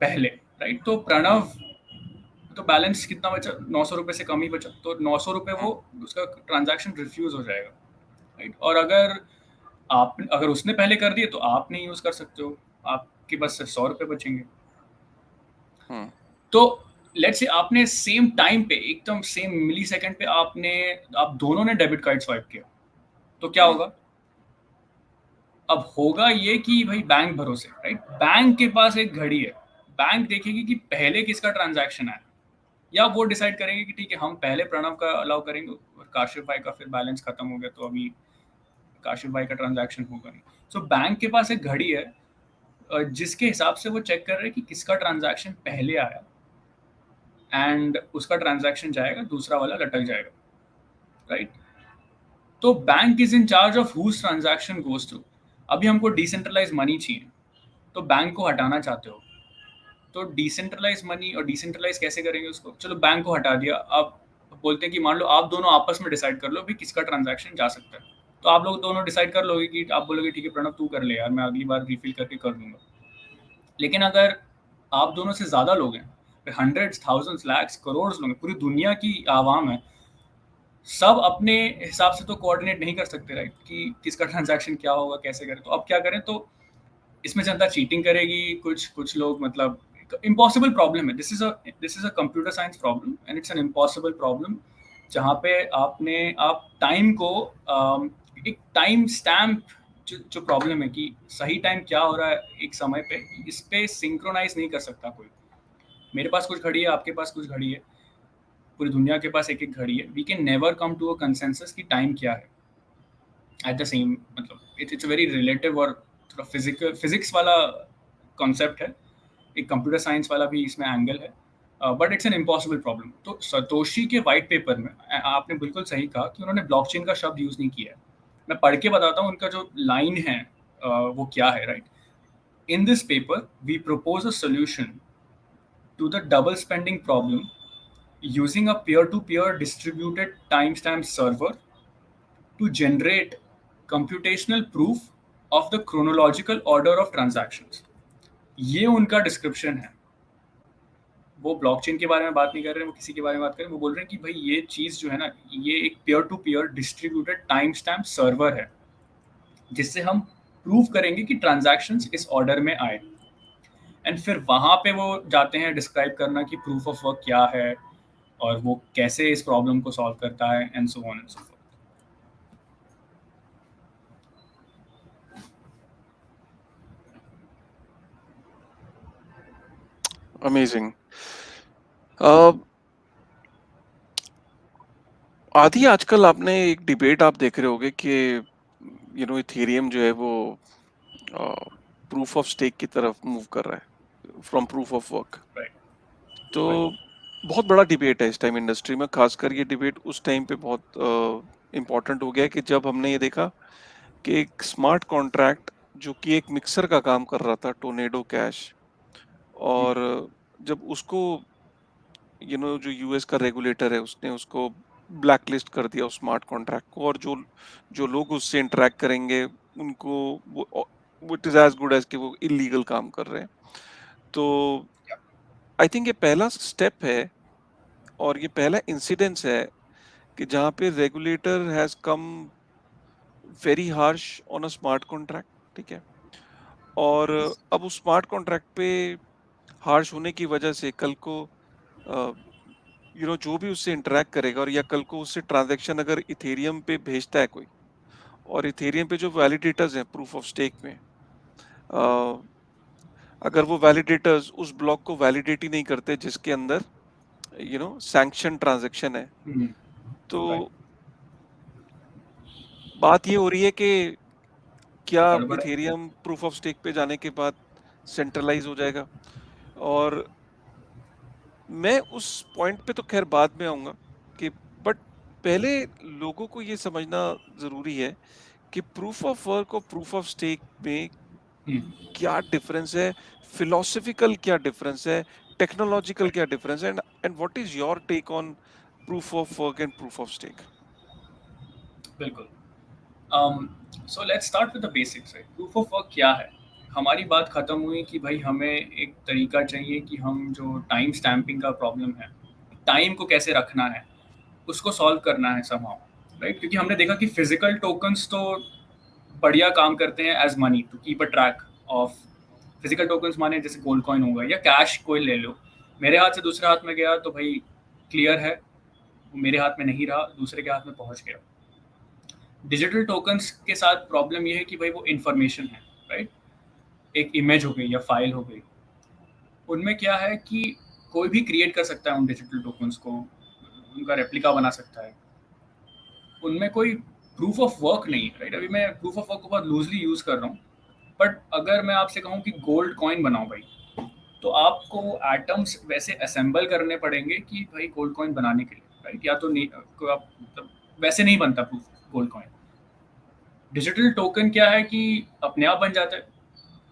पहले, राइट, तो हम्म, प्रणव तो बैलेंस कितना बचा, 900 रुपए से कम ही बचा, तो 900 रुपए वो हम्म, उसका ट्रांजैक्शन रिफ्यूज हो जाएगा, राइट। और अगर उसने पहले कर दिए तो आप नहीं यूज कर सकते हो, आपके पास सिर्फ 100 रुपए बचेंगे। हम्म, तो लेट्स से आपने सेम टाइम पे, एकदम सेम मिली सेकेंड पे आप दोनों ने डेबिट कार्ड स्वाइप किया, तो क्या हम्म, होगा? अब होगा ये कि भाई बैंक भरोसे, राइट, बैंक के पास एक घड़ी है, बैंक देखेगी कि पहले किसका ट्रांजैक्शन आया, या वो डिसाइड करेंगे कि ठीक है, हम पहले प्रणव का अलाउ करेंगे, और काशिफ भाई का फिर बैलेंस खत्म हो गया तो अभी काशिफ भाई का ट्रांजैक्शन होगा नहीं। सो बैंक के पास एक घड़ी है, जिसके हिसाब से वो चेक कर रहे हैं कि किसका ट्रांजैक्शन पहले आया, एंड उसका ट्रांजैक्शन जाएगा, दूसरा वाला लटक जाएगा, राइट। तो bank is in charge of whose transaction goes to. अभी हमको डिसेंट्रलाइज मनी चाहिए, तो बैंक को हटाना चाहते हो, तो डिसेंट्रलाइज मनी, और डिसेंट्रलाइज कैसे करेंगे उसको, चलो बैंक को हटा दिया। अब बोलते हैं कि मान लो आप दोनों आपस में डिसाइड कर लो भी किसका ट्रांजैक्शन जा सकता है, तो आप लोग दोनों डिसाइड कर लोगे कि आप बोलोगे ठीक है प्रणव तू कर ले यार, मैं अगली बार रिफिल करके कर दूंगा। लेकिन अगर आप दोनों से ज्यादा लोग हैं, हंड्रेड्स, थाउजेंड्स, लैक्स, करोड़ लोग हैं, पूरी दुनिया की आवाम है, सब अपने हिसाब से तो कोऑर्डिनेट नहीं कर सकते, राइट, कि किसका ट्रांजैक्शन क्या होगा, कैसे करें, तो अब क्या करें? तो इसमें जनता चीटिंग करेगी, कुछ कुछ लोग, मतलब इम्पॉसिबल प्रॉब्लम है। This is a computer science problem, and it's an impossible problem, जहाँ पे आप टाइम को एक टाइम स्टैम्प, जो प्रॉब्लम है कि सही टाइम क्या हो रहा है एक समय पे, इस पे सिंक्रोनाइज नहीं कर सकता कोई। मेरे पास कुछ घड़ी है, आपके पास कुछ घड़ी है, पूरी दुनिया के पास एक एक घड़ी है, we can never come to a consensus कि टाइम क्या है एट द सेम, मतलब इट्स वेरी रिलेटिव, और थोड़ा फिजिक्स वाला कॉन्सेप्ट है, एक कंप्यूटर साइंस वाला भी इसमें एंगल है, but it's an impossible problem. तो सतोशी के वाइट पेपर में आपने बिल्कुल सही कहा कि उन्होंने ब्लॉकचेन का शब्द यूज नहीं किया है। मैं पढ़ के बताता हूँ उनका जो लाइन है, वो क्या है, right. In this paper we propose a solution to the double spending problem using a peer-to-peer distributed timestamp server to generate computational proof of the chronological order of transactions। ये उनका डिस्क्रिप्शन है। वो blockchain के बारे में बात नहीं कर रहे हैं, वो किसी के बारे में बात कर रहे हैं, वो बोल रहे हैं कि भाई ये चीज़ जो है ना, ये एक peer to peer distributed time stamp server है, जिससे हम प्रूव करेंगे कि ट्रांजैक्शंस इस ऑर्डर में आए, एंड फिर वहाँ पे वो जाते हैं डिस्क्राइब करना कि प्रूफ ऑफ वर्क क्या है और वो कैसे इस प्रॉब्लम को सॉल्व करता है, and so on and so fourth. Amazing. आदि आजकल आपने एक डिबेट आप देख रहे होगे कि इथेरियम जो है वो प्रूफ ऑफ स्टेक की तरफ मूव कर रहा है from proof of work. Right. तो राइट। बहुत बड़ा डिबेट है इस टाइम इंडस्ट्री में, खासकर ये डिबेट उस टाइम पे बहुत इम्पोर्टेंट हो गया कि जब हमने ये देखा कि एक स्मार्ट कॉन्ट्रैक्ट जो कि एक मिक्सर का काम कर रहा था, टोर्नेडो कैश, और जब उसको जो यूएस का रेगुलेटर है उसने उसको ब्लैकलिस्ट कर दिया उस स्मार्ट कॉन्ट्रैक्ट को, और जो जो लोग उससे इंटरेक्ट करेंगे उनको वो it is as good as कि वो इलीगल काम कर रहे हैं। तो आई थिंक ये पहला स्टेप है और ये पहला इंसिडेंस है कि जहाँ पे regulator has come very harsh on a smart contract. ठीक है। और अब उस स्मार्ट कॉन्ट्रैक्ट पे हार्श होने की वजह से कल को जो भी उससे इंटरेक्ट करेगा, और या कल को उससे ट्रांजैक्शन अगर इथेरियम पे भेजता है कोई, और इथेरियम पे जो वैलिडेटर्स हैं प्रूफ ऑफ स्टेक में, अ, अगर वो वैलिडेटर्स उस ब्लॉक को वैलिडेट ही नहीं करते जिसके अंदर सैंक्शन ट्रांजैक्शन है, तो राइट। बात ये हो रही है कि क्या गड़बड़ है। इथेरियम प्रूफ ऑफ स्टेक पे जाने के बाद सेंट्रलाइज हो जाएगा। और मैं उस पॉइंट पे तो खैर बाद में आऊंगा कि बट पहले लोगों को ये समझना जरूरी है कि प्रूफ ऑफ वर्क और प्रूफ ऑफ स्टेक में क्या डिफरेंस है, फिलोसफिकल क्या डिफरेंस है, टेक्नोलॉजिकल क्या डिफरेंस है, and what is your take on proof of work and proof of stake. बिल्कुल। So let's start with the basics. Proof of work क्या है? हमारी बात खत्म हुई कि भाई हमें एक तरीका चाहिए कि हम जो टाइम स्टैम्पिंग का प्रॉब्लम है, टाइम को कैसे रखना है, उसको सॉल्व करना है समहाउ, राइट? क्योंकि हमने देखा कि फिजिकल टोकन्स तो बढ़िया काम करते हैं as money to keep a track of physical tokens, माने जैसे गोल्ड कॉइन होगा या कैश कोई ले लो, मेरे हाथ से दूसरे हाथ में गया तो भाई क्लियर है, वो मेरे हाथ में नहीं रहा, दूसरे के हाथ में पहुंच गया। डिजिटल टोकन्स के साथ प्रॉब्लम ये है कि भाई वो इंफॉर्मेशन है, राइट? एक इमेज हो गई या फाइल हो गई, उनमें क्या है कि कोई भी क्रिएट कर सकता है उन डिजिटल टोकन्स को, उनका रेप्लिका बना सकता है, उनमें कोई प्रूफ ऑफ वर्क नहीं है, राइट? अभी मैं प्रूफ ऑफ वर्क को बहुत लूजली यूज कर रहा हूँ, बट अगर मैं आपसे कहूँ कि गोल्ड कॉइन बनाओ भाई, तो आपको एटम्स वैसे असेंबल करने पड़ेंगे कि भाई गोल्ड कॉइन बनाने के लिए, राइट? या तो नहीं, कोई आप मतलब वैसे नहीं बनता proof gold coin. Digital token क्या है कि अपने आप बन जाता है,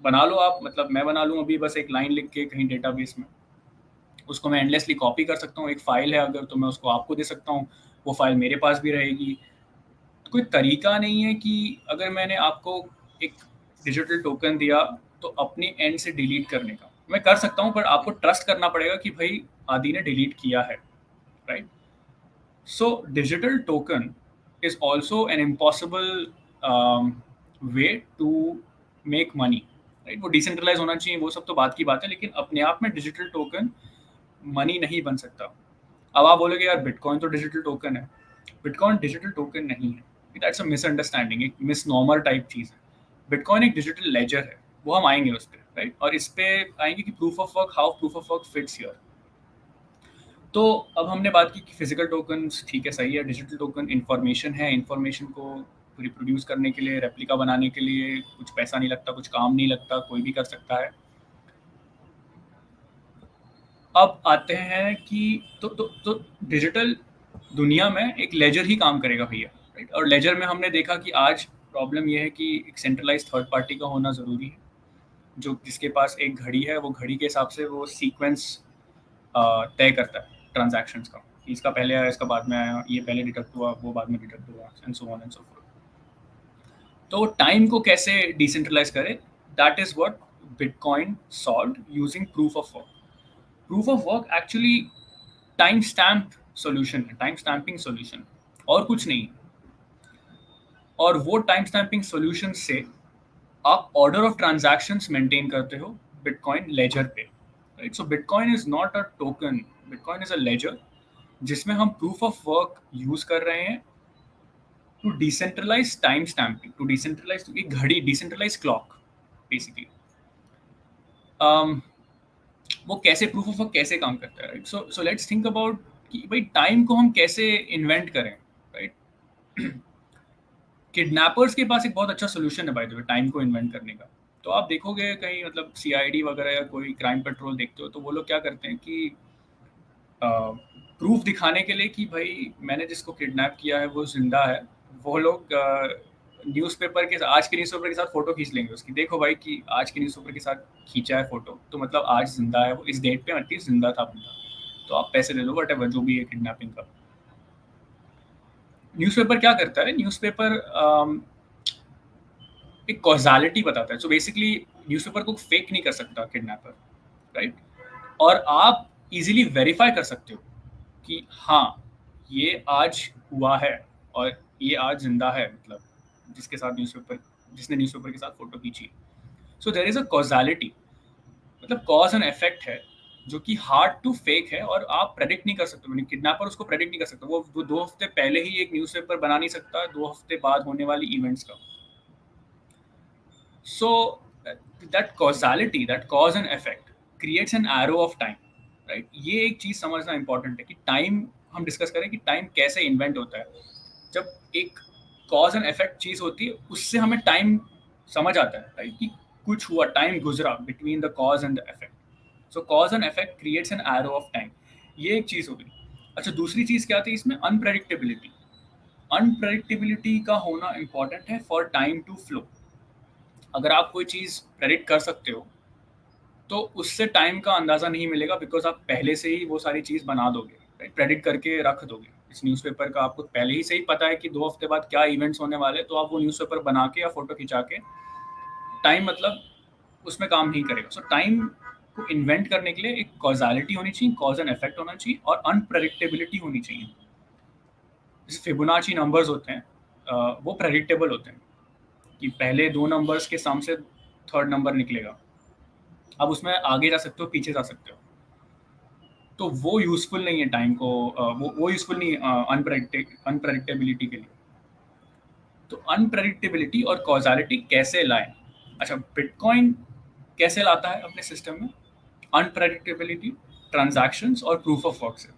बना लो आप, मतलब मैं बना लूँ अभी बस एक लाइन लिख के कहीं डेटाबेस में, उसको मैं एंडलेसली कॉपी कर सकता हूँ, एक फाइल है अगर तो मैं उसको आपको दे सकता हूँ, वो फाइल मेरे पास भी रहेगी। कोई तरीका नहीं है कि अगर मैंने आपको एक डिजिटल टोकन दिया तो अपने एंड से डिलीट करने का मैं कर सकता हूँ, पर आपको ट्रस्ट करना पड़ेगा कि भाई आदि ने डिलीट किया है, right? So digital token is also an impossible way to make money, right? वो डिसेंट्रलाइज होना चाहिए, वो सब तो बात की बात है, लेकिन अपने आप में डिजिटल टोकन मनी नहीं बन सकता। अब आप बोलोगे यार बिटकॉइन तो डिजिटल टोकन है, बिटकॉइन डिजिटल टोकन नहीं है, दैट्स अ मिसअंडरस्टैंडिंग, एक मिसनॉमर टाइप चीज़ है। बिटकॉइन एक डिजिटल लेजर है, वो हम आएंगे उस पर, राइट? और इस पे आएंगे कि proof of work, how proof of work fits here. तो अब हमने बात की कि फिजिकल टोकन्स ठीक है, सही है, डिजिटल टोकन इंफॉर्मेशन है, इंफॉर्मेशन को रिप्रोड्यूस करने के लिए, रेप्लिका बनाने के लिए कुछ पैसा नहीं लगता, कुछ काम नहीं लगता, कोई भी कर सकता है। अब आते हैं कि तो डिजिटल दुनिया में एक लेजर ही काम करेगा भैया, राइट? और लेजर में हमने देखा कि आज प्रॉब्लम यह है कि एक सेंट्रलाइज थर्ड पार्टी का होना ज़रूरी है, जो जिसके पास एक घड़ी है, वो घड़ी के हिसाब से वो सीक्वेंस तय करता है ट्रांजैक्शंस का, कि इसका पहले आया, इसका बाद में आया, ये पहले डिटेक्ट हुआ, वो बाद में डिटेक्ट हुआ, and so on and so fourth. तो टाइम को कैसे डिसेंट्रलाइज करे, that is what bitcoin solved using proof of work. Proof of work actually time stamp solution है, टाइम स्टैम्पिंग सॉल्यूशन, और कुछ नहीं। और वो टाइम स्टैम्पिंग सॉल्यूशन से आप ऑर्डर ऑफ ट्रांजैक्शंस मेंटेन करते हो बिटकॉइन लेजर पे, right? So Bitcoin is not a token, Bitcoin is a ledger जिसमें हम प्रूफ ऑफ वर्क यूज कर रहे हैं to decentralise time stamping, to decentralise एक घड़ी, डिसेंट्रलाइज क्लॉक बेसिकली। वो कैसे प्रूफ ऑफ वर्क कैसे काम करता है, right? So let's think about कि भाई टाइम को हम कैसे इन्वेंट करें, राइट? किडनैपर्स के पास एक बहुत अच्छा सोल्यूशन है बाय द वे टाइम को इन्वेंट करने का। तो आप देखोगे कहीं मतलब सीआईडी वगैरह या कोई क्राइम पेट्रोल देखते हो तो वो लोग क्या करते हैं कि प्रूफ दिखाने के लिए कि भाई मैंने जिसको किडनैप किया है वो जिंदा है, वो लोग न्यूज़पेपर के आज के न्यूज़पेपर के साथ फोटो खींच लेंगे उसकी, देखो भाई कि आज के न्यूज़पेपर के साथ खींचा है फोटो तो मतलब आज जिंदा है वो, इस डेट पे एटलीस्ट जिंदा था बंदा, तो आप पैसे ले लो, वट एवर जो भी है किडनैपिंग का। न्यूज़पेपर क्या करता है, न्यूज़पेपर एक कॉजालिटी बताता है। सो बेसिकली न्यूज़पेपर को फेक नहीं कर सकता किडनैपर, राइट? और आप इजीली वेरीफाई कर सकते हो कि हाँ ये आज हुआ है और ये आज जिंदा है, मतलब जिसके साथ न्यूज़पेपर, जिसने न्यूज़पेपर के साथ फोटो खींची। So there is a causality, मतलब कॉज एंड इफेक्ट है जो कि हार्ड टू फेक है और आप प्रेडिक्ट नहीं कर सकते, किडनैपर उसको प्रेडिक्ट नहीं कर सकता। वो 2 हफ्ते पहले ही एक न्यूज़पेपर बना नहीं सकता 2 हफ्ते बाद होने वाली इवेंट्स का। So that causality, that cause and effect creates an arrow of time, right? ये एक चीज समझना इंपॉर्टेंट है कि टाइम, हम डिस्कस करें कि टाइम कैसे इन्वेंट होता है। जब एक कॉज एंड इफेक्ट चीज होती है उससे हमें टाइम समझ आता है, राइट? कि कुछ हुआ, टाइम गुजरा between the cause and the effect. Show cause and effect creates an arrow of time, ये एक चीज हो गई। अच्छा, दूसरी चीज क्या थी इसमें, अनप्रेडिक्टेबिलिटी। अनप्रेडिक्टेबिलिटी का होना इंपॉर्टेंट है फॉर टाइम टू फ्लो। अगर आप कोई चीज़ प्रेडिक्ट कर सकते हो तो उससे टाइम का अंदाज़ा नहीं मिलेगा, बिकॉज आप पहले से ही वो सारी चीज़ बना दोगे, राइट? प्रेडिक्ट करके रख दोगे। इस न्यूज़पेपर का आपको पहले ही से ही पता है कि 2 हफ्ते बाद क्या इवेंट्स होने वाले, तो आप वो न्यूज़पेपर बना के या फोटो खिंचा के, टाइम मतलब उसमें काम नहीं करेगा। सो टाइम को इन्वेंट करने के लिए एक कॉजालिटी होनी चाहिए, कॉज एंड इफेक्ट होना चाहिए, और अनप्रेडिक्टेबिलिटी होनी चाहिए। जैसे फिबोनाची नंबर्स होते हैं, वो प्रेडिक्टेबल होते हैं कि पहले 2 नंबर्स के सम से थर्ड नंबर निकलेगा। अब उसमें आगे जा सकते हो, पीछे जा सकते हो, तो वो यूजफुल नहीं है टाइम को, वो यूजफुल नहीं अनप्रेडिक्टेबिलिटी के लिए। तो अनप्रेडिक्टेबिलिटी और कॉजालिटी कैसे लाएं? अच्छा, बिटकॉइन कैसे लाता है अपने सिस्टम में अनप्रेडिक्टेबिलिटी, ट्रांजैक्शंस और प्रूफ ऑफ वर्क से।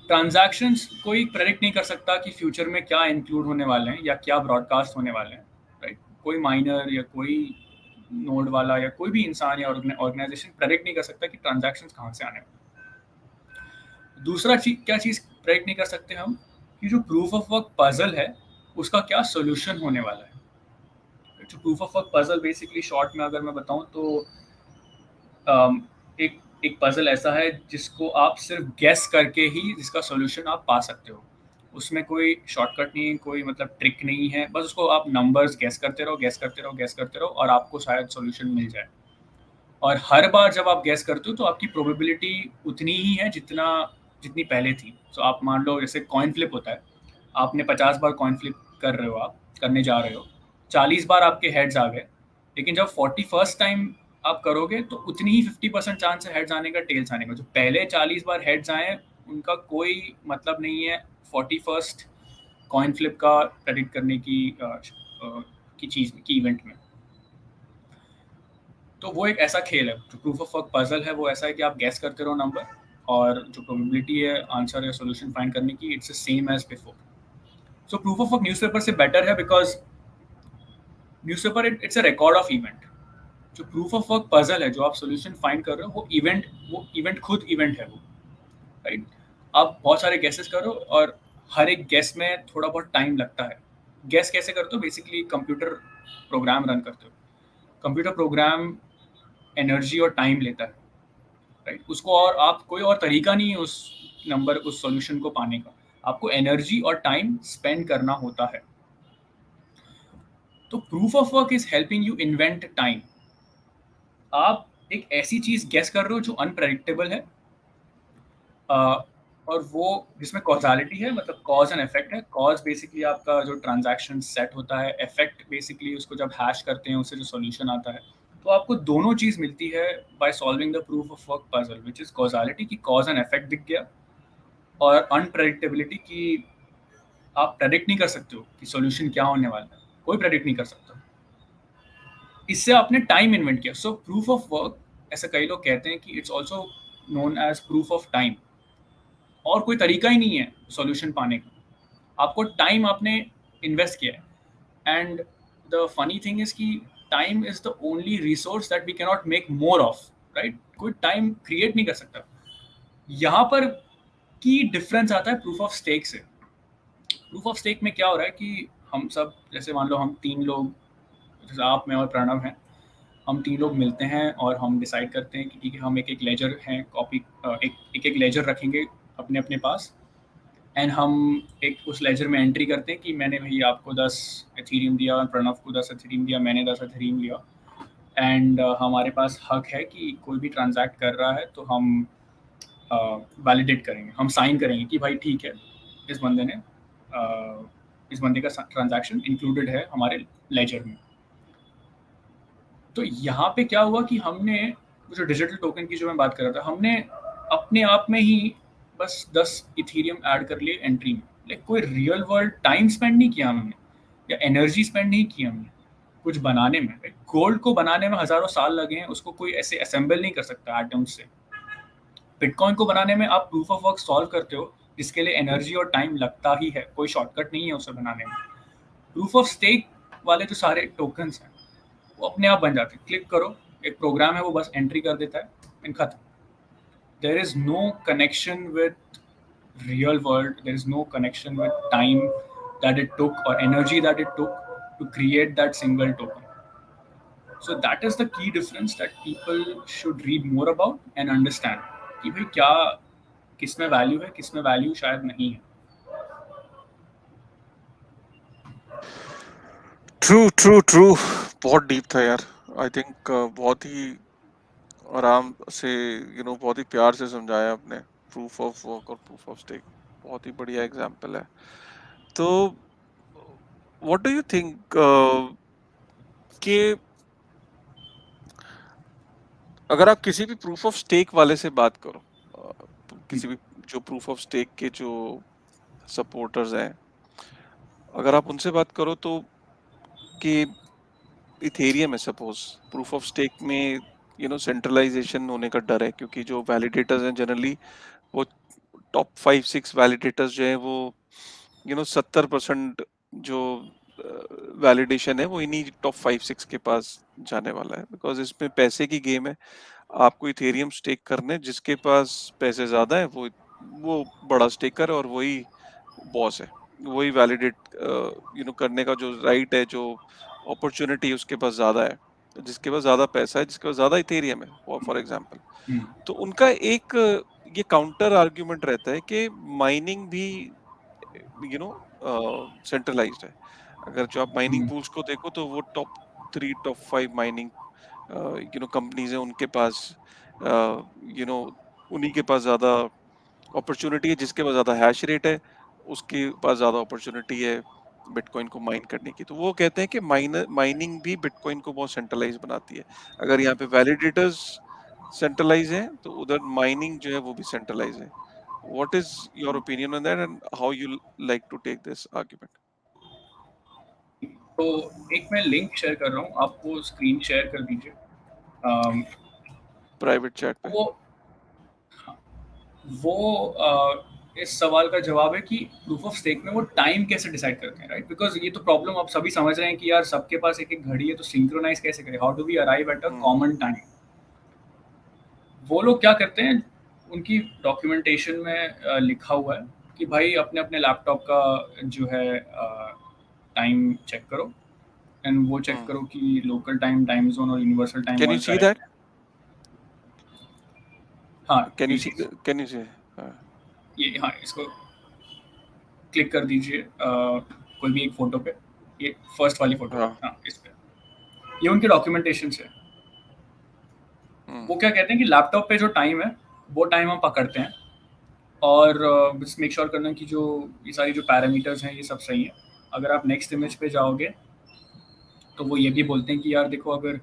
ट्रांजैक्शंस कोई प्रेडिक्ट नहीं कर सकता कि फ्यूचर में क्या इंक्लूड होने वाले हैं या क्या ब्रॉडकास्ट होने वाले हैं, राइट? कोई माइनर या कोई नोड वाला या कोई भी इंसान या ऑर्गेनाइजेशन प्रेडिक्ट नहीं कर सकता कि ट्रांजैक्शंस कहाँ से आने वाले। दूसरा चीज, क्या चीज प्रेडिक्ट नहीं कर सकते हम, कि जो प्रूफ ऑफ वर्क पजल है उसका क्या सोल्यूशन होने वाला है। जो proof of work puzzle basically short में अगर मैं बताऊं तो एक एक पजल ऐसा है जिसको आप सिर्फ गेस करके ही जिसका सोल्यूशन आप पा सकते हो। उसमें कोई शॉर्टकट नहीं है, कोई मतलब ट्रिक नहीं है, बस उसको आप नंबर्स गेस करते रहो, गेस करते रहो, गेस करते रहो, और आपको शायद सोल्यूशन मिल जाए। और हर बार जब आप गेस करते हो तो आपकी प्रोबेबिलिटी उतनी ही है जितना जितनी पहले थी। सो आप मान लो जैसे कॉइन फ्लिप होता है, आपने 50 बार कॉइन फ्लिप कर रहे हो, आप करने जा रहे हो, 40 बार आपके हेड्स आ गए, लेकिन जब 41st टाइम आप करोगे तो उतनी ही 50% चांस है हेड्स आने का, टेल्स आने का। जो पहले 40 बार हेड्स आए उनका कोई मतलब नहीं है 41st कॉइन फ्लिप का प्रेडिक्ट करने की चीज की इवेंट में। तो वो एक ऐसा खेल है, जो प्रूफ ऑफ वर्क पजल है वो ऐसा है कि आप गैस करते रहो नंबर, और जो प्रोबेबिलिटी है आंसर या सोल्यूशन फाइंड करने की, it's same as before. So proof of work newspaper से बेटर है because newspaper it's a record of event. जो प्रूफ ऑफ वर्क पजल है, जो आप सोल्यूशन फाइंड कर रहे हो, वो इवेंट खुद इवेंट है वो, राइट? आप बहुत सारे गेसेस करो और हर एक गेस में थोड़ा बहुत टाइम लगता है। गेस कैसे करते हो, बेसिकली कंप्यूटर प्रोग्राम रन करते हो। कंप्यूटर प्रोग्राम एनर्जी और टाइम लेता है, राइट? उसको और आप कोई और तरीका नहीं है उस सॉल्यूशन को पाने का, आपको एनर्जी और टाइम स्पेंड करना होता है। तो proof of work is helping you invent time. आप एक ऐसी चीज गेस कर रहे हो जो अनप्रेडिक्टेबल है, और वो जिसमें कॉजालिटी है, मतलब कॉज एंड इफेक्ट है। कॉज बेसिकली आपका जो ट्रांजैक्शन सेट होता है, इफेक्ट बेसिकली उसको जब हैश करते हैं उससे जो सॉल्यूशन आता है। तो आपको दोनों चीज़ मिलती है by solving the proof of work puzzle, which is causality की कॉज एंड इफेक्ट दिख गया, और अनप्रेडिक्टेबिलिटी की आप प्रेडिक्ट नहीं कर सकते हो कि सॉल्यूशन क्या होने वाला है, कोई प्रेडिक्ट नहीं कर सकता। इससे आपने टाइम इन्वेंट किया। सो प्रूफ ऑफ वर्क, ऐसा कई लोग कहते हैं कि it's also known as proof of time. और कोई तरीका ही नहीं है सॉल्यूशन पाने का, आपको टाइम आपने इन्वेस्ट किया है। And the funny thing is कि time is the only resource that we cannot make more of, right? कोई टाइम क्रिएट नहीं कर सकता। यहाँ पर की डिफरेंस आता है प्रूफ ऑफ स्टेक से। प्रूफ ऑफ स्टेक में क्या हो रहा है कि हम सब, जैसे मान लो हम तीन लोग, जैसे आप, मैं और प्रणव हैं, हम तीन लोग मिलते हैं और हम डिसाइड करते हैं कि ठीक है, हम एक एक लेजर हैं, कॉपी, एक एक लेजर रखेंगे अपने अपने पास। एंड हम एक उस लेजर में एंट्री करते हैं कि मैंने भाई आपको 10 एथीरियम दिया, प्रणव को 10 एथीरियम दिया, मैंने 10 एथीरियम लिया। एंड हमारे पास हक है कि कोई भी ट्रांजैक्ट कर रहा है तो हम वैलिडेट करेंगे, हम साइन करेंगे कि भाई ठीक है, इस बंदे ने इस बंदे का ट्रांजैक्शन इंक्लूडेड है हमारे लेजर में। तो यहाँ पे क्या हुआ कि हमने जो डिजिटल टोकन की जो मैं बात कर रहा था, हमने अपने आप में ही बस 10 इथीरियम ऐड कर लिए एंट्री में। लाइक कोई रियल वर्ल्ड टाइम स्पेंड नहीं किया हमने, या एनर्जी स्पेंड नहीं की हमने कुछ बनाने में। गोल्ड को बनाने में हजारों साल लगे हैं, उसको कोई ऐसे असेंबल नहीं कर सकता एटम्स से। बिटकॉइन को बनाने में आप प्रूफ ऑफ वर्क सॉल्व करते हो, जिसके लिए एनर्जी और टाइम लगता ही है, कोई शॉर्टकट नहीं है उसे बनाने में। प्रूफ ऑफ स्टेक वाले जो सारे टोकन्स हैं वो अपने आप बन जाते हैं, क्लिक करो, एक प्रोग्राम है वो बस एंट्री कर देता है, एंड खत्म। There is no connection with real world, there is no connection with time that it took और energy that it took to create that single token. So that is the key difference that people should read more about and understand कि भाई क्या, किस में value है, किस में value शायद नहीं है। True, true, true. बहुत डीप था यार। आई थिंक बहुत ही आराम से, बहुत ही प्यार से समझाया आपने प्रूफ ऑफ वर्क और प्रूफ ऑफ स्टेक। बहुत ही बढ़िया एग्जांपल है। तो व्हाट डू यू थिंक कि अगर आप किसी भी प्रूफ ऑफ स्टेक वाले से बात करो, किसी भी जो प्रूफ ऑफ स्टेक के जो सपोर्टर्स हैं, अगर आप उनसे बात करो तो कि इथेरियम है, सपोज प्रूफ ऑफ स्टेक में सेंट्रलाइजेशन होने का डर है, क्योंकि जो वैलिडेटर्स हैं जनरली वो टॉप 5-6 वैलिडेटर्स जो है वो 70% जो वैलिडेशन है वो इन्हीं टॉप 5-6 के पास जाने वाला है, बिकॉज इसमें पैसे की गेम है। आपको इथेरियम स्टेक करने, जिसके पास पैसे ज्यादा है वो बड़ा स्टेकर है और वही बॉस है, वही वैलिडेट करने का जो राइट है, जो अपॉर्चुनिटी उसके पास ज्यादा है, जिसके पास ज्यादा पैसा है, जिसके पास ज्यादा इथेरियम है फॉर एग्जांपल। तो उनका एक ये काउंटर आर्ग्यूमेंट रहता है कि माइनिंग भी सेंट्रलाइज्ड है। अगर जो आप माइनिंग पूल्स को देखो तो वो टॉप 3 टॉप 5 माइनिंग कंपनीज है, उनके पास उन्हीं के पास ज्यादा अपॉर्चुनिटी है, जिसके पास ज्यादा हैश रेट है उसके पास ज्यादा अपॉर्चुनिटी है बिटकॉइन को माइन करने की। तो वो कहते हैं कि माइनिंग भी बिटकॉइन को बहुत सेंट्रलाइज बनाती है। अगर यहाँ पे वैलिडेटर्स सेंट्रलाइज है तो उधर माइनिंग जो है वो भी सेंट्रलाइज है। What is your opinion on that and how you like to take this argument? तो एक मैं लिंक शेयर कर रहा हूँ, आपको स्क्रीन शेयर कर दीजिए। प्राइवेट चैट पे। वो इस सवाल का जवाब है कि प्रूफ ऑफ स्टेक में वो टाइम कैसे डिसाइड करते हैं, राइट? बिकॉज ये तो प्रॉब्लम आप सभी समझ रहे हैं कि यार सबके पास एक एक घड़ी है, तो सिंक्रोनाइज कैसे करें, how do we arrive at a common time. वो लोग क्या करते हैं, उनकी डॉक्यूमेंटेशन में लिखा हुआ है कि भाई अपने अपने लैपटॉप का जो है टाइम चेक करो, एंड वो चेक करो कि लोकल टाइम, टाइम जोन और universal time can you all see correct that? है। हाँ, can you see? Please can you see? ये, हाँ, इसको क्लिक कर दीजिए कोई भी एक फोटो पे, ये फर्स्ट वाली फोटो पे, हाँ। हाँ, इस पे। ये उनके डॉक्यूमेंटेशन से। वो क्या कहते हैं कि लैपटॉप पे जो टाइम है वो टाइम हम पकड़ते हैं, और बस मेक श्योर करना कि जो ये सारी जो पैरामीटर्स हैं ये सब सही है। अगर आप नेक्स्ट इमेज पे जाओगे तो वो ये भी बोलते हैं कि यार देखो, अगर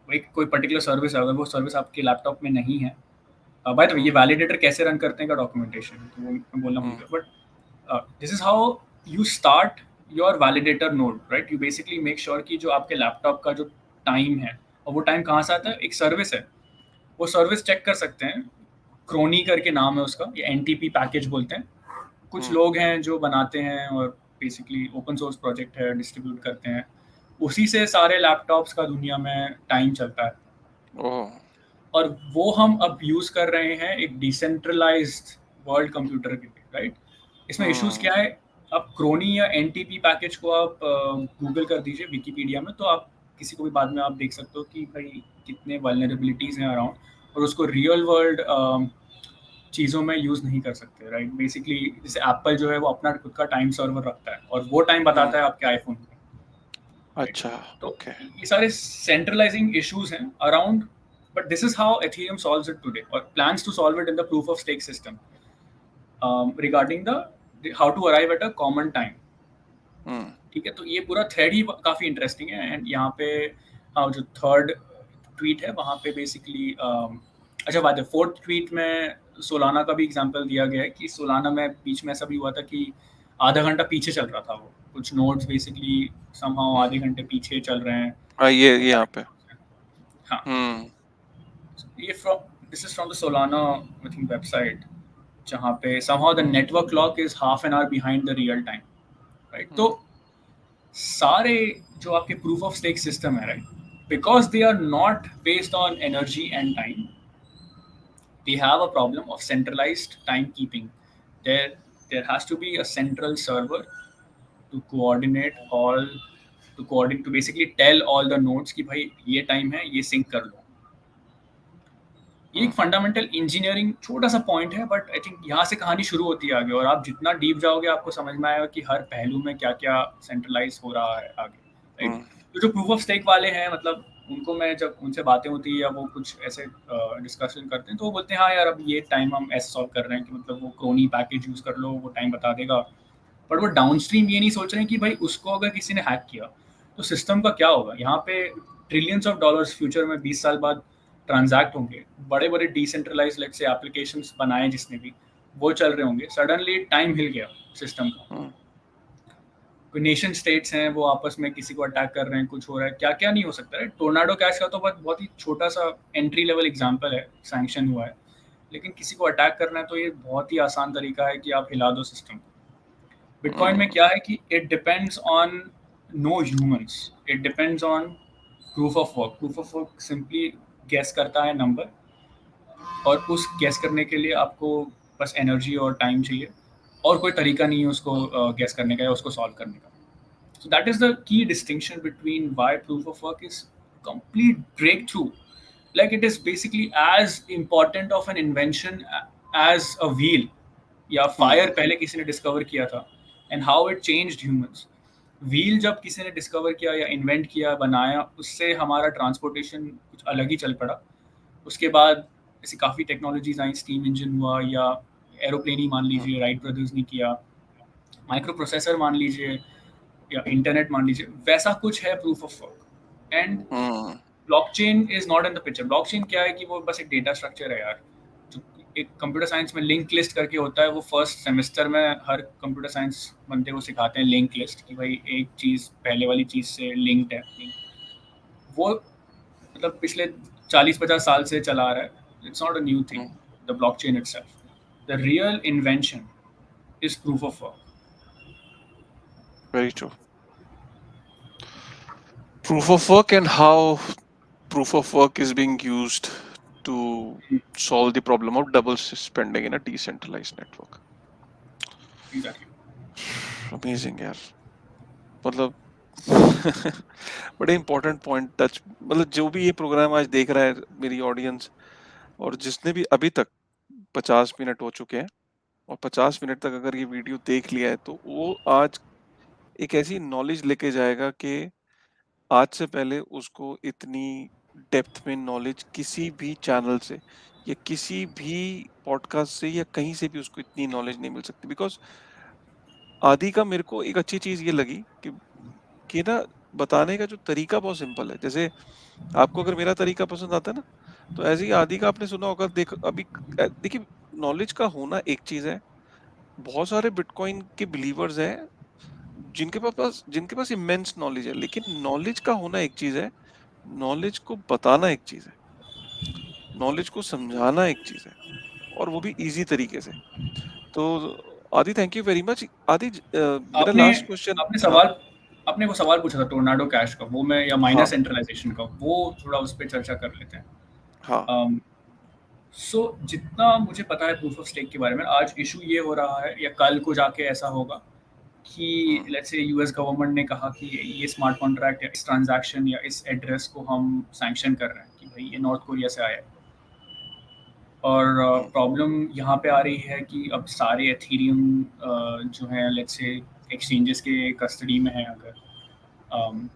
एक कोई पर्टिकुलर सर्विस है, अगर वो सर्विस आपके लैपटॉप में नहीं है, बाय द वे ये वैलिडेटर कैसे रन करते हैं का डॉक्यूमेंटेशन, तो वो मैं बोलना भूल गया, but this is how you start your validator node, right? You basically make sure कि जो आपके लैपटॉप का जो टाइम है, और वो टाइम कहाँ से आता है, एक सर्विस है, वो सर्विस चेक कर सकते हैं। क्रोनी करके नाम है उसका, ये एनटीपी पैकेज बोलते हैं। कुछ लोग हैं जो बनाते हैं और बेसिकली ओपन सोर्स प्रोजेक्ट है, डिस्ट्रीब्यूट करते हैं। उसी से सारे लैपटॉप्स का दुनिया में टाइम चलता है। ओह और वो हम अब यूज कर रहे हैं एक डिसेंट्रलाइज्ड वर्ल्ड कंप्यूटर के लिए, राइट? इसमें इश्यूज क्या है? आप क्रोनी या एनटीपी पैकेज को आप गूगल कर दीजिए विकिपीडिया में, तो आप किसी को भी बाद में आप देख सकते हो कि भाई कितने वल्नरेबिलिटीज हैं अराउंड, और उसको रियल वर्ल्ड चीज़ों में यूज़ नहीं कर सकते, राइट? बेसिकली जैसे एप्पल जो है वो अपना खुद का टाइम सर्वर रखता है और वो टाइम बताता है आपके आईफोन को, राइट? अच्छा तो ओके ये सारे सेंट्रलाइजिंग इश्यूज हैं around, but this is how Ethereum solves it today, और plans to solve it in the proof of stake system, regarding the how to arrive at a common time. ठीक है, तो ये पूरा thread ही काफ़ी interesting है। And यहाँ पे जो थर्ड ट्वीट है वहाँ पे बेसिकली अच्छा बात है, फोर्थ ट्वीट में सोलाना का भी एग्जांपल दिया गया है कि सोलाना में बीच में ऐसा भी हुआ था कि आधा घंटा पीछे चल रहा था, वो कुछ नोड्स बेसिकली समहाउ आधे घंटे पीछे चल रहे हैं। हाँ वो ये सारे यहाँ पे issues हैं। हाँ, हम्म ये from this is from the Solana I think website, जहाँ पे somehow the network clock is half an hour behind the real time, right? तो हम्म सारे जो आपके प्रूफ ऑफ स्टेक सिस्टम है, right, because they are not based on energy and time, they have a problem of centralized timekeeping. There has to be a central server to coordinate all, to basically tell all the nodes कि भाई ये time है, ये sink कर लो। ये एक हम्म fundamental engineering छोटा सा पॉइंट है, बट आई थिंक यहाँ से कहानी शुरू होती है आगे, और आप जितना डीप जाओगे आपको समझ में आएगा कि हर पहलू में क्या क्या सेंट्रलाइज हो रहा है आगे, राइट? हम्म तो जो प्रूफ ऑफ स्टेक वाले हैं, मतलब उनको मैं जब उनसे बातें होती है या वो कुछ ऐसे डिस्कशन करते हैं, तो वो बोलते हैं हाँ यार, अब ये टाइम हम ऐसे सॉल्व कर रहे हैं कि मतलब वो क्रोनी पैकेज यूज कर लो, वो टाइम बता देगा। बट वो डाउनस्ट्रीम ये नहीं सोच रहे हैं कि भाई उसको अगर किसी ने हैक किया तो सिस्टम का क्या होगा। यहाँ पे ट्रिलियंस ऑफ डॉलर्स फ्यूचर में 20 साल बाद ट्रांजैक्ट होंगे, बड़े बड़े डिसेंट्रलाइज लेट्स से एप्लीकेशंस बनाए जिसने भी, वो चल रहे होंगे, सडनली टाइम हिल गया सिस्टम का। हम्म कोई नेशन स्टेट्स हैं वो आपस में किसी को अटैक कर रहे हैं, कुछ हो रहा है, क्या क्या नहीं हो सकता है। टोर्नाडो कैश का तो बहुत ही छोटा सा एंट्री लेवल एग्जांपल है, सैंक्शन हुआ है, लेकिन किसी को अटैक करना है तो ये बहुत ही आसान तरीका है कि आप हिला दो सिस्टम। बिटकॉइन में क्या है कि it depends on no humans, it depends on proof of work. Proof of work simply guess करता है नंबर, और उस गेस करने के लिए आपको बस एनर्जी और टाइम चाहिए, और कोई तरीका नहीं है उसको गेस करने का या उसको सॉल्व करने का। So that is the key distinction between why proof of work is complete breakthrough. Like it is basically as important of an invention as a wheel या फायर हम्म पहले किसी ने डिस्कवर किया था, and how it changed humans. Wheel जब किसी ने discover किया या इन्वेंट किया, बनाया, उससे हमारा ट्रांसपोर्टेशन कुछ अलग ही चल पड़ा। उसके बाद ऐसी काफ़ी टेक्नोलॉजीज आई, स्टीम इंजन हुआ, या एरोप्लेन ही मान लीजिए, राइट ब्रदर्स ने किया, माइक्रो प्रोसेसर मान लीजिए, या इंटरनेट मान लीजिए, वैसा कुछ है proof of work. And hmm blockchain is not in the picture. Blockchain क्या है कि वो बस एक डेटा स्ट्रक्चर है यार, जो एक कंप्यूटर साइंस में लिंक लिस्ट करके होता है। वो फर्स्ट सेमेस्टर में हर कंप्यूटर साइंस बनते को सिखाते हैं लिंक लिस्ट, कि भाई एक चीज़ पहले वाली चीज़ से लिंक्ड है। वो मतलब पिछले 40-50 साल से चला आ रहा है, it's not a new thing, the blockchain itself. The real invention is proof of work. Very true proof of work and how proof of work is being used to solve the problem of double spending in a decentralized network. Exactly. Amazing यार, मतलब बड़े important point touch, मतलब जो भी ये programme आज देख रहा है मेरी ऑडियंस, और जिसने भी अभी तक 50 मिनट हो चुके हैं और 50 मिनट तक अगर ये वीडियो देख लिया है, तो वो आज एक ऐसी नॉलेज लेके जाएगा कि आज से पहले उसको इतनी डेप्थ में नॉलेज किसी भी चैनल से, या किसी भी पॉडकास्ट से या कहीं से भी उसको इतनी नॉलेज नहीं मिल सकती। बिकॉज़ आदि का मेरे को एक अच्छी चीज़ ये लगी कि ना बताने का जो तरीका बहुत सिंपल है। जैसे आपको अगर मेरा तरीका पसंद आता है ना, तो ऐसे ही आदि का आपने सुना होगा। देखिए, नॉलेज का होना एक चीज़ है। बहुत सारे बिटकॉइन के बिलीवर्स हैं जिनके पास इमेंस नॉलेज है, लेकिन नॉलेज का होना एक चीज़ है, नॉलेज को बताना एक चीज़ है, नॉलेज को समझाना एक चीज़ है, और वो भी ईज़ी तरीके से। तो आदि, थैंक यू वेरी मच। आदि, मेरा आपने लास्ट क्वेश्चन। आपने हाँ, सवाल आपने वो सवाल पूछा था टोर्नाडो कैश का, वो मैं या माइनर हाँ, सेंट्रलाइजेशन का, वो थोड़ा उस पर चर्चा कर लेते हैं। हाँ, सो जितना मुझे पता है प्रूफ ऑफ स्टेक के बारे में, आज इशू ये हो रहा है या कल को जाके ऐसा होगा कि हुँ, लेट्स से यूएस गवर्नमेंट ने कहा कि ये स्मार्ट कॉन्ट्रैक्ट या इस ट्रांजैक्शन या इस एड्रेस को हम सैंक्शन कर रहे हैं कि भाई ये नॉर्थ कोरिया से आया है। और हुँ, प्रॉब्लम यहाँ पे आ रही है कि अब सारे एथीरियम जो है लेट्स से एक्सचेंजेस के कस्टडी में है अगर, um,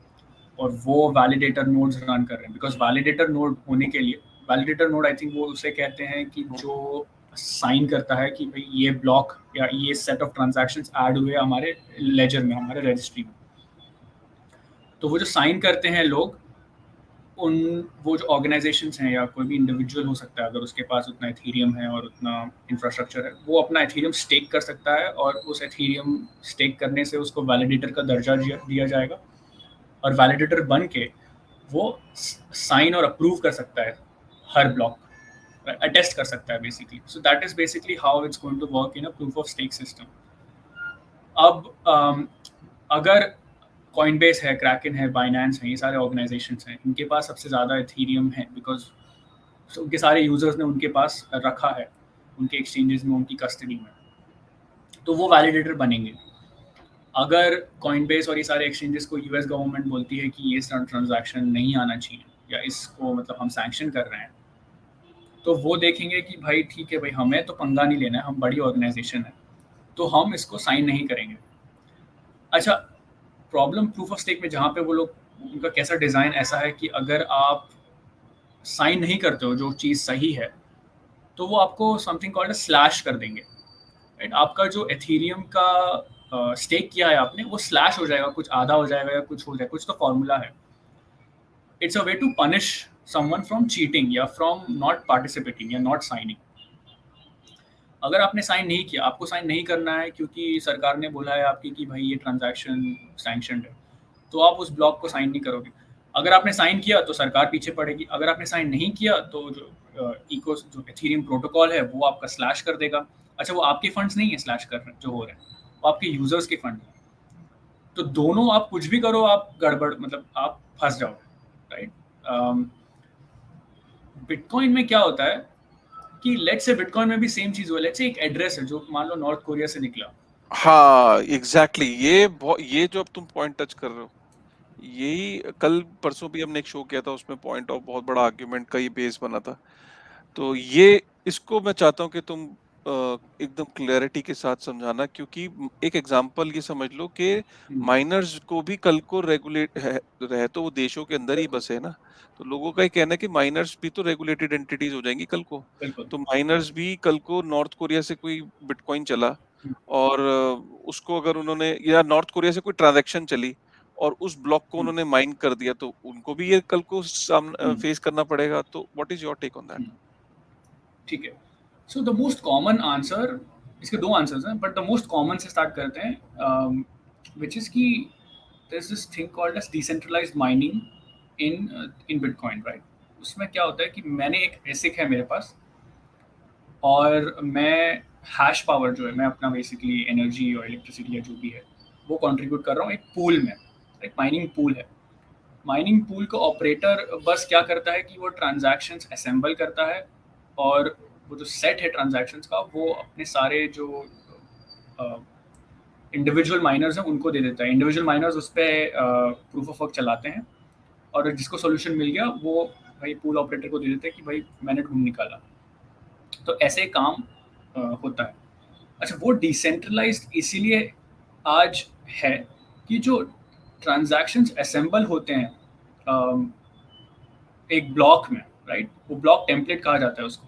और वो वैलिडेटर नोड्स रन कर रहे हैं, बिकॉज वैलिडेटर नोड होने के लिए, वैलिडेटर नोड आई थिंक वो उसे कहते हैं कि हुँ, जो साइन करता है कि भाई ये ब्लॉक या ये सेट ऑफ ट्रांजैक्शंस ऐड हुए हमारे लेजर में, हमारे रजिस्ट्री में। तो वो जो साइन करते हैं लोग, उन वो जो ऑर्गेनाइजेशंस हैं या कोई भी इंडिविजुअल हो सकता है, अगर उसके पास उतना एथीरियम है और उतना इंफ्रास्ट्रक्चर है, वो अपना एथीरियम स्टेक कर सकता है और उस एथीरियम स्टेक करने से उसको वैलिडेटर का दर्जा दिया जाएगा, और वैलिडेटर बन के वो साइन और अप्रूव कर सकता है हर ब्लॉक, अटेस्ट कर सकता है basically. So that is basically how it's going to work in a proof of stake system. अब अगर कॉइनबेस है, क्रैकन है, बाइनेंस है, ये सारे ऑर्गेनाइजेशंस हैं, इनके पास सबसे ज़्यादा एथीरियम है बिकॉज उनके सारे यूजर्स ने उनके पास रखा है, उनके एक्सचेंजेस में, उनकी कस्टडी में, तो वो वैलिडेटर बनेंगे। अगर कॉइनबेस और ये सारे एक्सचेंजेस को यूएस गवर्नमेंट बोलती है कि ये ट्रांजैक्शन नहीं आना चाहिए या इसको मतलब हम सैंक्शन कर रहे हैं, तो वो देखेंगे कि भाई ठीक है भाई, हमें तो पंगा नहीं लेना है, हम बड़ी ऑर्गेनाइजेशन है, तो हम इसको साइन नहीं करेंगे। अच्छा, प्रॉब्लम प्रूफ ऑफ स्टेक में जहाँ पे वो लोग, उनका कैसा डिज़ाइन ऐसा है कि अगर आप साइन नहीं करते हो जो चीज़ सही है, तो वो आपको समथिंग कॉल्ड स्लैश कर देंगे। राइट, आपका जो एथीरियम का स्टेक किया है आपने, वो स्लैश हो जाएगा, कुछ आधा हो जाएगा या कुछ हो जाएगा, कुछ तो फॉर्मूला है। It's a way to punish someone from cheating या फ्रॉम नॉट पार्टिसिपेटिंग या नॉट साइनिंग। अगर आपने साइन नहीं किया, आपको साइन नहीं करना है क्योंकि सरकार ने बोला है आपकी कि भाई ये ट्रांजैक्शन सैंक्शनड है, तो आप उस ब्लॉक को साइन नहीं करोगे। अगर आपने साइन किया तो सरकार पीछे पड़ेगी, अगर आपने साइन नहीं किया तो जो इको जो एथीरियम प्रोटोकॉल है वो आपका स्लैश कर देगा। अच्छा, वो आपके फंड्स नहीं है स्लैश कर रहे जो हो रहे हैं, वो आपके यूजर्स के फंड हैं। तो दोनों आप कुछ भी करो, आप गड़बड़, मतलब आप फंस जाओगे। राइट, बिटकॉइन में क्या होता है कि लेट्स से बिटकॉइन में भी सेम चीज हुआ, लेट्स से एक एड्रेस है जो मान लो नॉर्थ कोरिया से निकला। राइट, हाँ, एग्ज़ैक्टली। ये जो अब तुम पॉइंट टच कर रहे हो, यही कल परसों भी हमने एक शो किया था, उसमें पॉइंट ऑफ बहुत बड़ा आर्गुमेंट का ये बेस बना था। तो ये इसको मैं चाहता हूँ कि तुम एकदम क्लैरिटी के साथ समझाना, क्योंकि एक एग्जांपल ये समझ लो कि माइनर्स को भी कल को रेगुलेट है, रहे तो वो देशों के अंदर ही बिल्कुल, बसे ना। तो लोगों का ये कहना है कि माइनर्स भी तो रेगुलेटेड एंटिटीज हो जाएंगी कल को। बिल्कुल। तो माइनर्स भी कल को नॉर्थ कोरिया से कोई बिटकॉइन चला, हम्म, और उसको अगर उन्होंने, या नॉर्थ कोरिया से कोई ट्रांजैक्शन चली और उस ब्लॉक को हम्म, उन्होंने माइन कर दिया, तो उनको भी ये कल को सामना हम्म, फेस करना पड़ेगा। तो what is your take on that? Hmm, ठीक है। So the most common answer, इसके दो आंसर्स हैं, बट द मोस्ट कॉमन से स्टार्ट करते हैं, विच इज कि there is this thing called as decentralized mining in bitcoin. Right, उसमें क्या होता है कि मैंने एक एसिक है मेरे पास, और मैं हैश पावर जो है, मैं अपना बेसिकली एनर्जी और इलेक्ट्रिसिटी या जो भी है वो कंट्रीब्यूट कर रहा हूँ एक पूल में। एक माइनिंग पूल है। माइनिंग पूल का ऑपरेटर बस क्या करता है कि वो ट्रांजैक्शंस असेंबल करता है, और वो जो सेट है ट्रांजैक्शंस का, वो अपने सारे जो इंडिविजुअल माइनर्स हैं उनको दे देता है। इंडिविजुअल माइनर्स उस पर प्रूफ ऑफ वर्क चलाते हैं, और जिसको सोल्यूशन मिल गया वो भाई पूल ऑपरेटर को दे देते हैं कि भाई मैंने ढूंढ निकाला। तो ऐसे काम होता है। अच्छा, वो डिसेंट्रलाइज्ड इसीलिए आज है कि जो ट्रांजैक्शंस असेंबल होते हैं एक ब्लॉक में, राइट, वो ब्लॉक टेम्पलेट कहा जाता है उसको।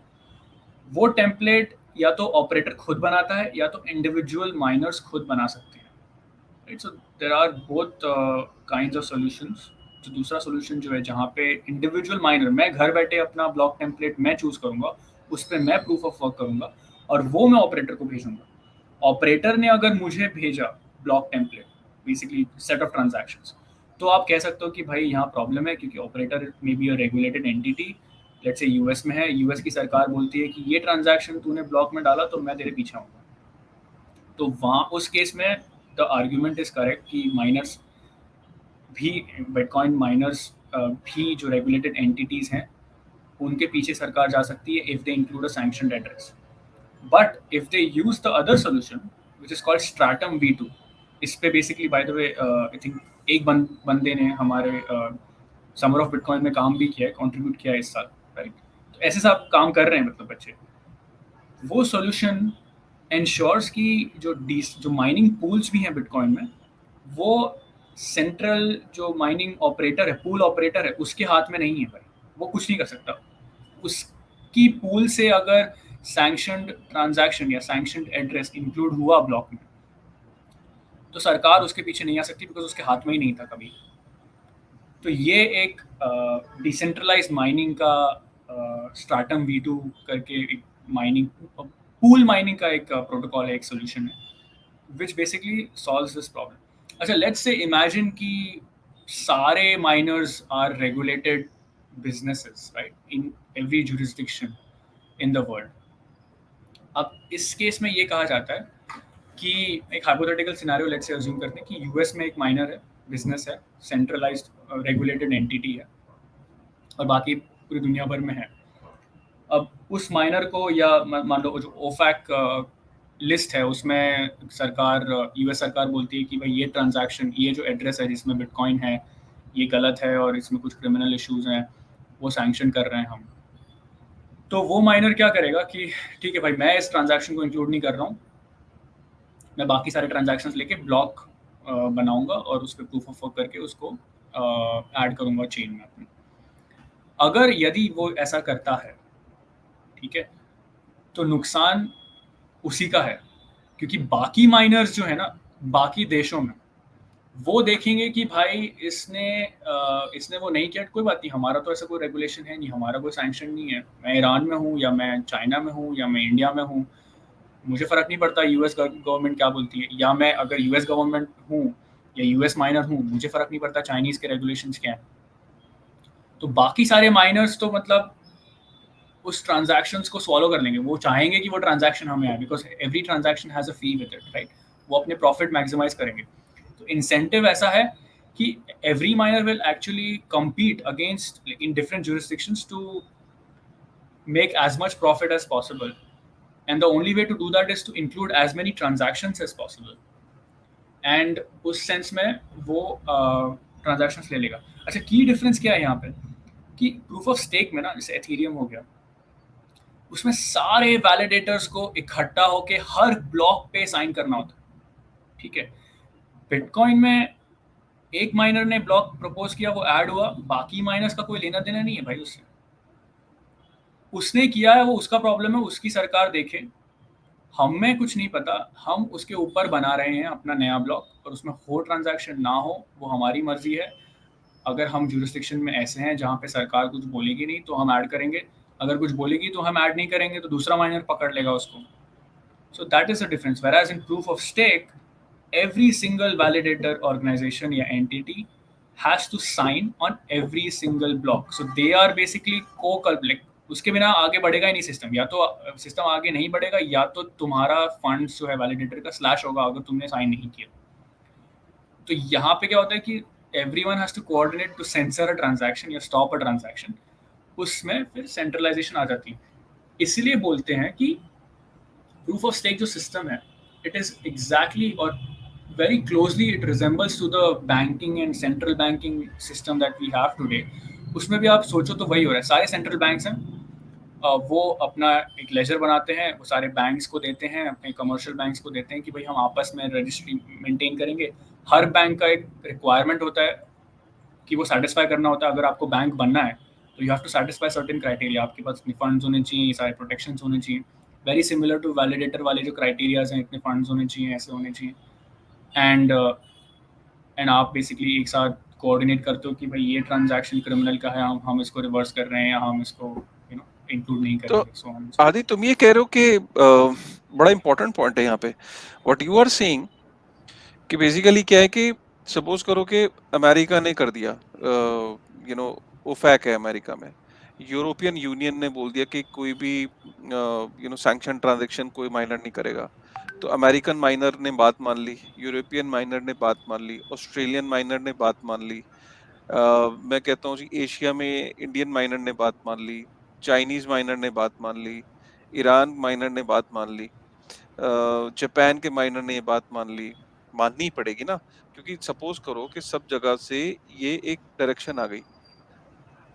वो टेम्पलेट या तो ऑपरेटर खुद बनाता है या तो इंडिविजुअल माइनर्स खुद बना सकते हैं, right? So there are both kind of solutions. जो दूसरा सोल्यूशन जो है जहाँ पे इंडिविजुअल माइनर, मैं घर बैठे अपना ब्लॉक टेम्पलेट मैं चूज करूंगा, उस पर मैं प्रूफ ऑफ वर्क करूंगा और वो मैं ऑपरेटर को भेजूंगा। ऑपरेटर ने अगर मुझे भेजा block template, basically set of transactions, तो आप कह सकते हो कि भाई यहाँ प्रॉब्लम है क्योंकि ऑपरेटर में be a regulated entity, let's say US में है, यूएस की सरकार बोलती है कि ये ट्रांजैक्शन तूने ब्लॉक में डाला तो मैं तेरे पीछे आऊंगा। तो वहाँ उस केस में द आर्ग्यूमेंट इज करेक्ट कि माइनर्स भी, बिटकॉइन माइनर्स भी जो रेगुलेटेड एंटिटीज हैं उनके पीछे सरकार जा सकती है if they include a sanctioned address. But if they use the other solution which is called stratum V2, इस पे basically bye the way I think एक बंदे ने हमारे समर ऑफ बिटकॉइन में काम भी किया है, कंट्रीब्यूट किया है इस साल, राइट? तो ऐसे सब काम कर रहे हैं मतलब बच्चे। वो सॉल्यूशन इंश्योर्स कि जो माइनिंग पूल्स भी हैं बिटकॉइन में, वो सेंट्रल जो माइनिंग ऑपरेटर है, पूल ऑपरेटर है, उसके हाथ में नहीं है भाई। वो कुछ नहीं कर सकता। उसकी पूल से अगर सैंक्शनड ट्रांजैक्शन या सैंक्शनड एड्रेस इंक्लूड हुआ ब्लॉक में, तो सरकार उसके पीछे नहीं आ सकती बिकॉज उसके हाथ में ही नहीं था कभी। तो ये एक डिसेंट्रलाइज्ड माइनिंग का स्ट्रैटम V2 करके एक माइनिंग पूल माइनिंग का एक प्रोटोकॉल है, एक सोल्यूशन है which basically solves this problem. अच्छा, लेट्स से इमेजिन कि सारे miners are regulated businesses, right, in every jurisdiction in the world. अब इस केस में ये कहा जाता है कि एक hypothetical scenario let's say assume करते हैं कि यूएस में एक माइनर है, बिजनेस है, सेंट्रलाइज्ड रेगुलेटेड एंटिटी है और बाकी पूरी दुनिया भर में है। अब उस माइनर को, या मान लो जो ओफैक लिस्ट है उसमें सरकार, यूएस सरकार बोलती है कि भाई ये ट्रांजैक्शन, ये जो एड्रेस है जिसमें बिटकॉइन है, ये गलत है और इसमें कुछ क्रिमिनल इश्यूज हैं, वो सैंक्शन कर रहे हैं हम। तो वो माइनर क्या करेगा कि ठीक है भाई, मैं इस ट्रांजैक्शन को इंक्लूड नहीं कर रहा हूँ, मैं बाकी सारे ट्रांजैक्शंस लेके ब्लॉक बनाऊंगा और उस पर प्रूफ ऑफ वर्क करके उसको ऐड करूंगा चेन में अपनी। अगर यदि वो ऐसा करता है, ठीक है, तो नुकसान उसी का है क्योंकि बाकी माइनर्स जो है ना बाकी देशों में, वो देखेंगे कि भाई इसने वो नहीं किया, कोई बात नहीं, हमारा तो ऐसा कोई रेगुलेशन है नहीं, हमारा कोई सैंक्शन नहीं है, मैं ईरान में हूँ या मैं चाइना में हूँ या मैं इंडिया में हूँ, मुझे फ़र्क नहीं पड़ता यूएस गवर्नमेंट क्या बोलती है, या मैं अगर यूएस गवर्नमेंट हूँ या यूएस माइनर हूँ, मुझे फ़र्क नहीं पड़ता चाइनीज़ के रेगुलेशंस क्या हैं। तो बाकी सारे माइनर्स तो मतलब उस ट्रांजैक्शंस को सॉल्व कर लेंगे, वो चाहेंगे कि वो ट्रांजैक्शन हमें आए because every transaction has a fee with it, right? वो अपने प्रॉफिट मैक्सिमाइज करेंगे। तो इंसेंटिव ऐसा है कि every minor will actually compete against in different jurisdictions to make as much profit as possible, and the only way to do that is to include as many transactions as possible, and उस sense में वो transactions ले लेगा। अच्छा, की difference क्या है यहाँ पे कि प्रूफ ऑफ स्टेक में ना, जैसे एथेरियम हो गया, उसमें सारे वैलिडेटर्स को इकट्ठा होके हर ब्लॉक पे साइन करना होता है, ठीक है? बिटकॉइन में एक माइनर ने ब्लॉक प्रपोज किया, वो ऐड हुआ, बाकी माइनर्स का कोई लेना देना नहीं है भाई उससे। उसने किया है वो उसका प्रॉब्लम है, उसकी सरकार देखे, हमें कुछ नहीं पता, हम उसके ऊपर बना रहे हैं अपना नया ब्लॉक, और उसमें हो ट्रांजैक्शन ना हो वो हमारी मर्जी है। अगर हम जुरिस्डिक्शन में ऐसे हैं जहाँ पे सरकार कुछ बोलेगी नहीं तो हम ऐड करेंगे, अगर कुछ बोलेगी तो हम ऐड नहीं करेंगे, तो दूसरा माइनर पकड़ लेगा उसको। सो that is the difference. whereas in proof of stake, every single validator organization या entity has to sign on every single block, so they are basically co-culprit। उसके बिना आगे बढ़ेगा ही नहीं सिस्टम, या तो सिस्टम आगे नहीं बढ़ेगा या तो तुम्हारा फंड्स जो है वैलिडेटर का स्लैश होगा अगर तुमने साइन नहीं किया। तो यहाँ पे क्या होता है कि everyone has to coordinate to censor a transaction या stop a transaction, उसमें फिर सेंट्रलाइजेशन आ जाती है। इसलिए बोलते हैं कि प्रूफ ऑफ स्टेक जो सिस्टम है, इट इज एग्जैक्टली और very closely it resembles to the banking and central banking system that we have today। उसमें भी आप सोचो तो वही हो रहा है, सारे सेंट्रल बैंक्स हैं, वो अपना एक लेजर बनाते हैं, वो सारे बैंक्स को देते हैं, अपने कमर्शियल बैंक्स को देते हैं कि भाई हम आपस में रजिस्ट्री मेंटेन करेंगे। हर बैंक का एक रिक्वायरमेंट होता है कि वो सेटिस्फाई करना होता है। अगर आपको बैंक बनना है तो you have to satisfy certain criteria, आपके पास इतने फंड्स होने चाहिए, ये सारे प्रोटेक्शंस होने चाहिए, वेरी सिमिलर टू वैलिडेटर वाले जो क्राइटेरियाज हैं, इतने फंड्स होने चाहिए, ऐसे होने चाहिए, एंड एंड आप बेसिकली एक साथ कोऑर्डिनेट करते हो कि भाई ये ट्रांजैक्शन क्रिमिनल का है, हम इसको रिवर्स कर रहे हैं या हम इसको इंक्लूड नहीं तो करेंगे, सो ऑन। आदि तुम ये कह रहे हो कि बड़ा इंपॉर्टेंट पॉइंट है यहाँ पे, व्हाट यू आर सेइंग कि बेसिकली क्या है कि सपोज करो कि अमेरिका ने कर दिया, ओफैक है अमेरिका में, यूरोपियन यूनियन ने बोल दिया कि कोई भी सैंक्शन ट्रांजैक्शन कोई माइनर नहीं करेगा, तो अमेरिकन माइनर ने बात मान ली, यूरोपियन माइनर ने बात मान ली, ऑस्ट्रेलियन माइनर ने बात मान ली, मैं कहता हूँ जी एशिया में इंडियन माइनर ने बात मान ली, चाइनीज माइनर ने बात मान ली, ईरान माइनर ने बात मान ली, जापान के माइनर ने ये बात मान ली, माननी ही पड़ेगी ना, क्योंकि सपोज करो कि सब जगह से ये एक डायरेक्शन आ गई।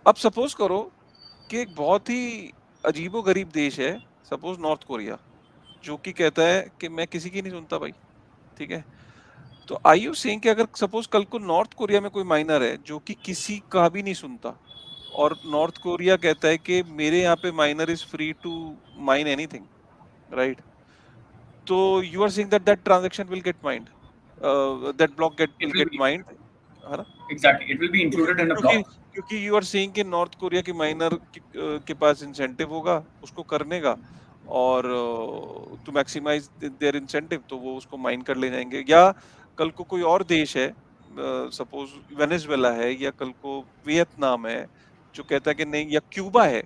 अब सपोज करो कि एक बहुत ही अजीबो-गरीब देश है, सपोज नॉर्थ कोरिया, जो कि कहता है कि मैं किसी की नहीं सुनता भाई, ठीक है? तो आर यू सेइंग कि अगर सपोज कल को नॉर्थ कोरिया में कोई माइनर है जो कि किसी का भी नहीं सुनता, और नॉर्थ कोरिया कहता है कि मेरे यहाँ पे miner is free to mine anything, right? तो you are saying that that transaction will get mined, that block get will it will get be mined, है ना? Exactly, it will be included in a क्योंकि block. क्योंकि you are saying कि North Korea के miner के पास incentive होगा उसको करने का, और टू मैक्सिमाइज देयर इंसेंटिव, तो वो उसको माइन कर ले जाएंगे। या कल को कोई और देश है, सपोज वेनेजुएला है, या कल को वियतनाम है, जो कहता है कि नहीं, या क्यूबा है,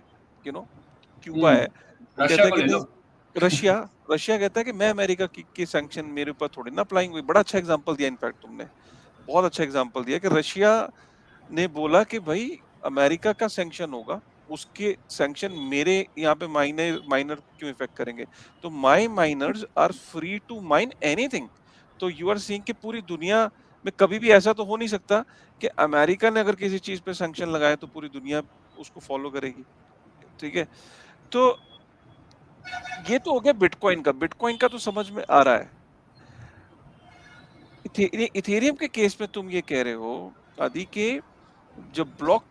क्यूबा है, वो रशिया कहता है को कि ले लो। नहीं, रशिया रशिया कहता है कि मैं अमेरिका की सैंक्शन मेरे ऊपर थोड़ी ना अप्लाई हुई। बड़ा अच्छा एग्जांपल दिया इनफैक्ट तुमने, बहुत अच्छा एग्जांपल दिया कि रशिया ने बोला कि भाई अमेरिका का सैंक्शन होगा, उसके सैंक्शन मेरे यहाँ पे माइनर माइनर क्यों इफेक्ट करेंगे, तो my miners are free to mine anything. तो यू आर सीइंग कि पूरी दुनिया में कभी भी ऐसा तो हो नहीं सकता कि अमेरिका ने अगर किसी चीज पे सैंक्शन लगाया तो पूरी दुनिया उसको फॉलो करेगी, ठीक है? तो ये तो हो गया बिटकॉइन का, बिटकॉइन का तो समझ में आ रहा है। इथेरियम के केस में तुम ये कह रहे हो आदि के, जब ब्लॉक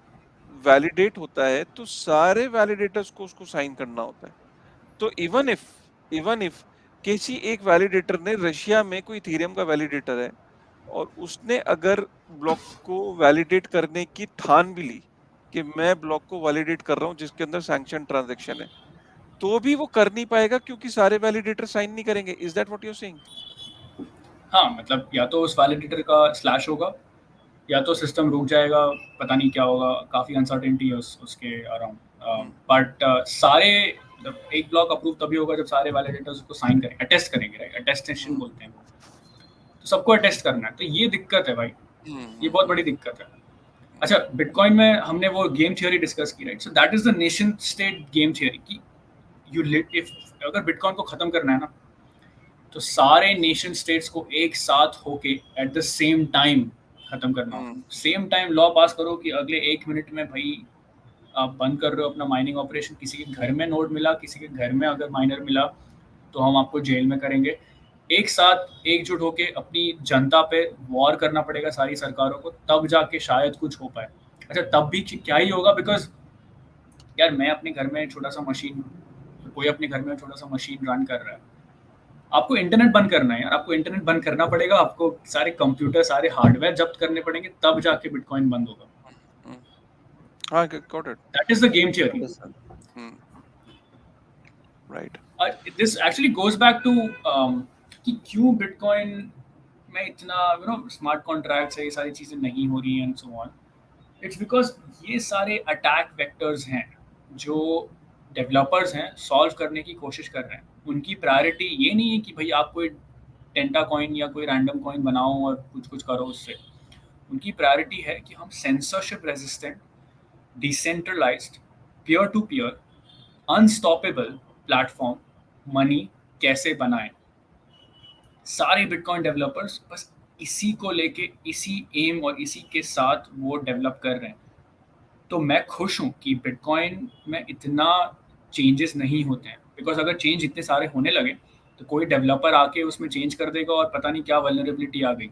वैलिडेट होता है तो सारे वैलिडेटर्स को उसको साइन करना होता है। तो इवन इफ किसी एक वैलिडेटर ने, रशिया में कोई इथेरियम का वैलिडेटर है, और उसने अगर ब्लॉक को वैलिडेट करने की ठान भी ली कि मैं ब्लॉक को वैलिडेट कर रहा हूं जिसके अंदर सैंक्शन ट्रांजैक्शन है, तो भी वो कर नहीं पाएगा क्योंकि सारे वैलिडेटर साइन नहीं करेंगे। Is that what you are saying? हाँ, मतलब या तो उस वैलिडेटर का स्लैश होगा, या तो सिस्टम रुक जाएगा, पता नहीं क्या होगा, काफ़ी अनसर्टेनिटी है उसके अराउंड। हम्म, बट सारे, मतलब एक ब्लॉक अप्रूव तभी होगा जब सारे वैलिडेटर्स उसको साइन करेंगे, अटेस्ट करेंगे, राइट? अटेस्टेशन हम्म, बोलते हैं वो। तो सबको अटेस्ट करना है, तो ये दिक्कत है भाई, हम्म, ये बहुत बड़ी दिक्कत है। हम्म, अच्छा, बिटकॉइन में हमने वो गेम थ्योरी डिस्कस की, right? So that is the nation state game theory कि यू लिट इफ, अगर बिटकॉइन को खत्म करना है ना, तो सारे नेशन स्टेट्स को एक साथ होके एट द सेम टाइम खत्म करना हम्म, होगा। सेम टाइम लॉ पास करो कि अगले 1 मिनट में भाई आप बंद कर रहे हो अपना माइनिंग ऑपरेशन, किसी के घर में नोड मिला, किसी के घर में अगर माइनर मिला तो हम आपको जेल में करेंगे। एक साथ एकजुट होके अपनी जनता पे वॉर करना पड़ेगा सारी सरकारों को, तब जाके शायद कुछ हो पाए। अच्छा, तब भी क्या ही होगा, बिकॉज यार मैं अपने घर में छोटा सा मशीन, कोई अपने घर में छोटा सा मशीन रन कर रहा है, आपको इंटरनेट बंद करना है यार, आपको इंटरनेट बंद करना पड़ेगा, आपको सारे कंप्यूटर सारे हार्डवेयर जब्त करने पड़ेंगे, तब जाके बिटकॉइन बंद होगा। हम्म, हाँ, got it, that is the game theory. Understand, hmm, right, this actually goes back to कि क्यों बिटकॉइन में इतना स्मार्ट कॉन्ट्रैक्ट्स है, ये सारी चीजें नहीं हो रही हैं and so on. It's because ये सारे अटैक वेक्टर्स हैं जो डेवलपर्स हैं सॉल्व करने की कोशिश कर रहे हैं। उनकी प्रायोरिटी ये नहीं है कि भाई आप कोई टेंटा कॉइन या कोई रैंडम कॉइन बनाओ और कुछ कुछ करो उससे। उनकी प्रायोरिटी है कि हम censorship resistant, decentralized, peer to peer, unstoppable platform money कैसे बनाएं। सारे बिटकॉइन डेवलपर्स बस इसी को लेके, इसी एम और इसी के साथ वो डेवलप कर रहे हैं। तो मैं खुश हूँ कि बिटकॉइन में इतना चेंजेस नहीं होते हैं, बिकॉज अगर चेंज इतने सारे होने लगे तो कोई डेवलपर आके उसमें चेंज कर देगा और पता नहीं क्या वल्नरेबिलिटी आ गई।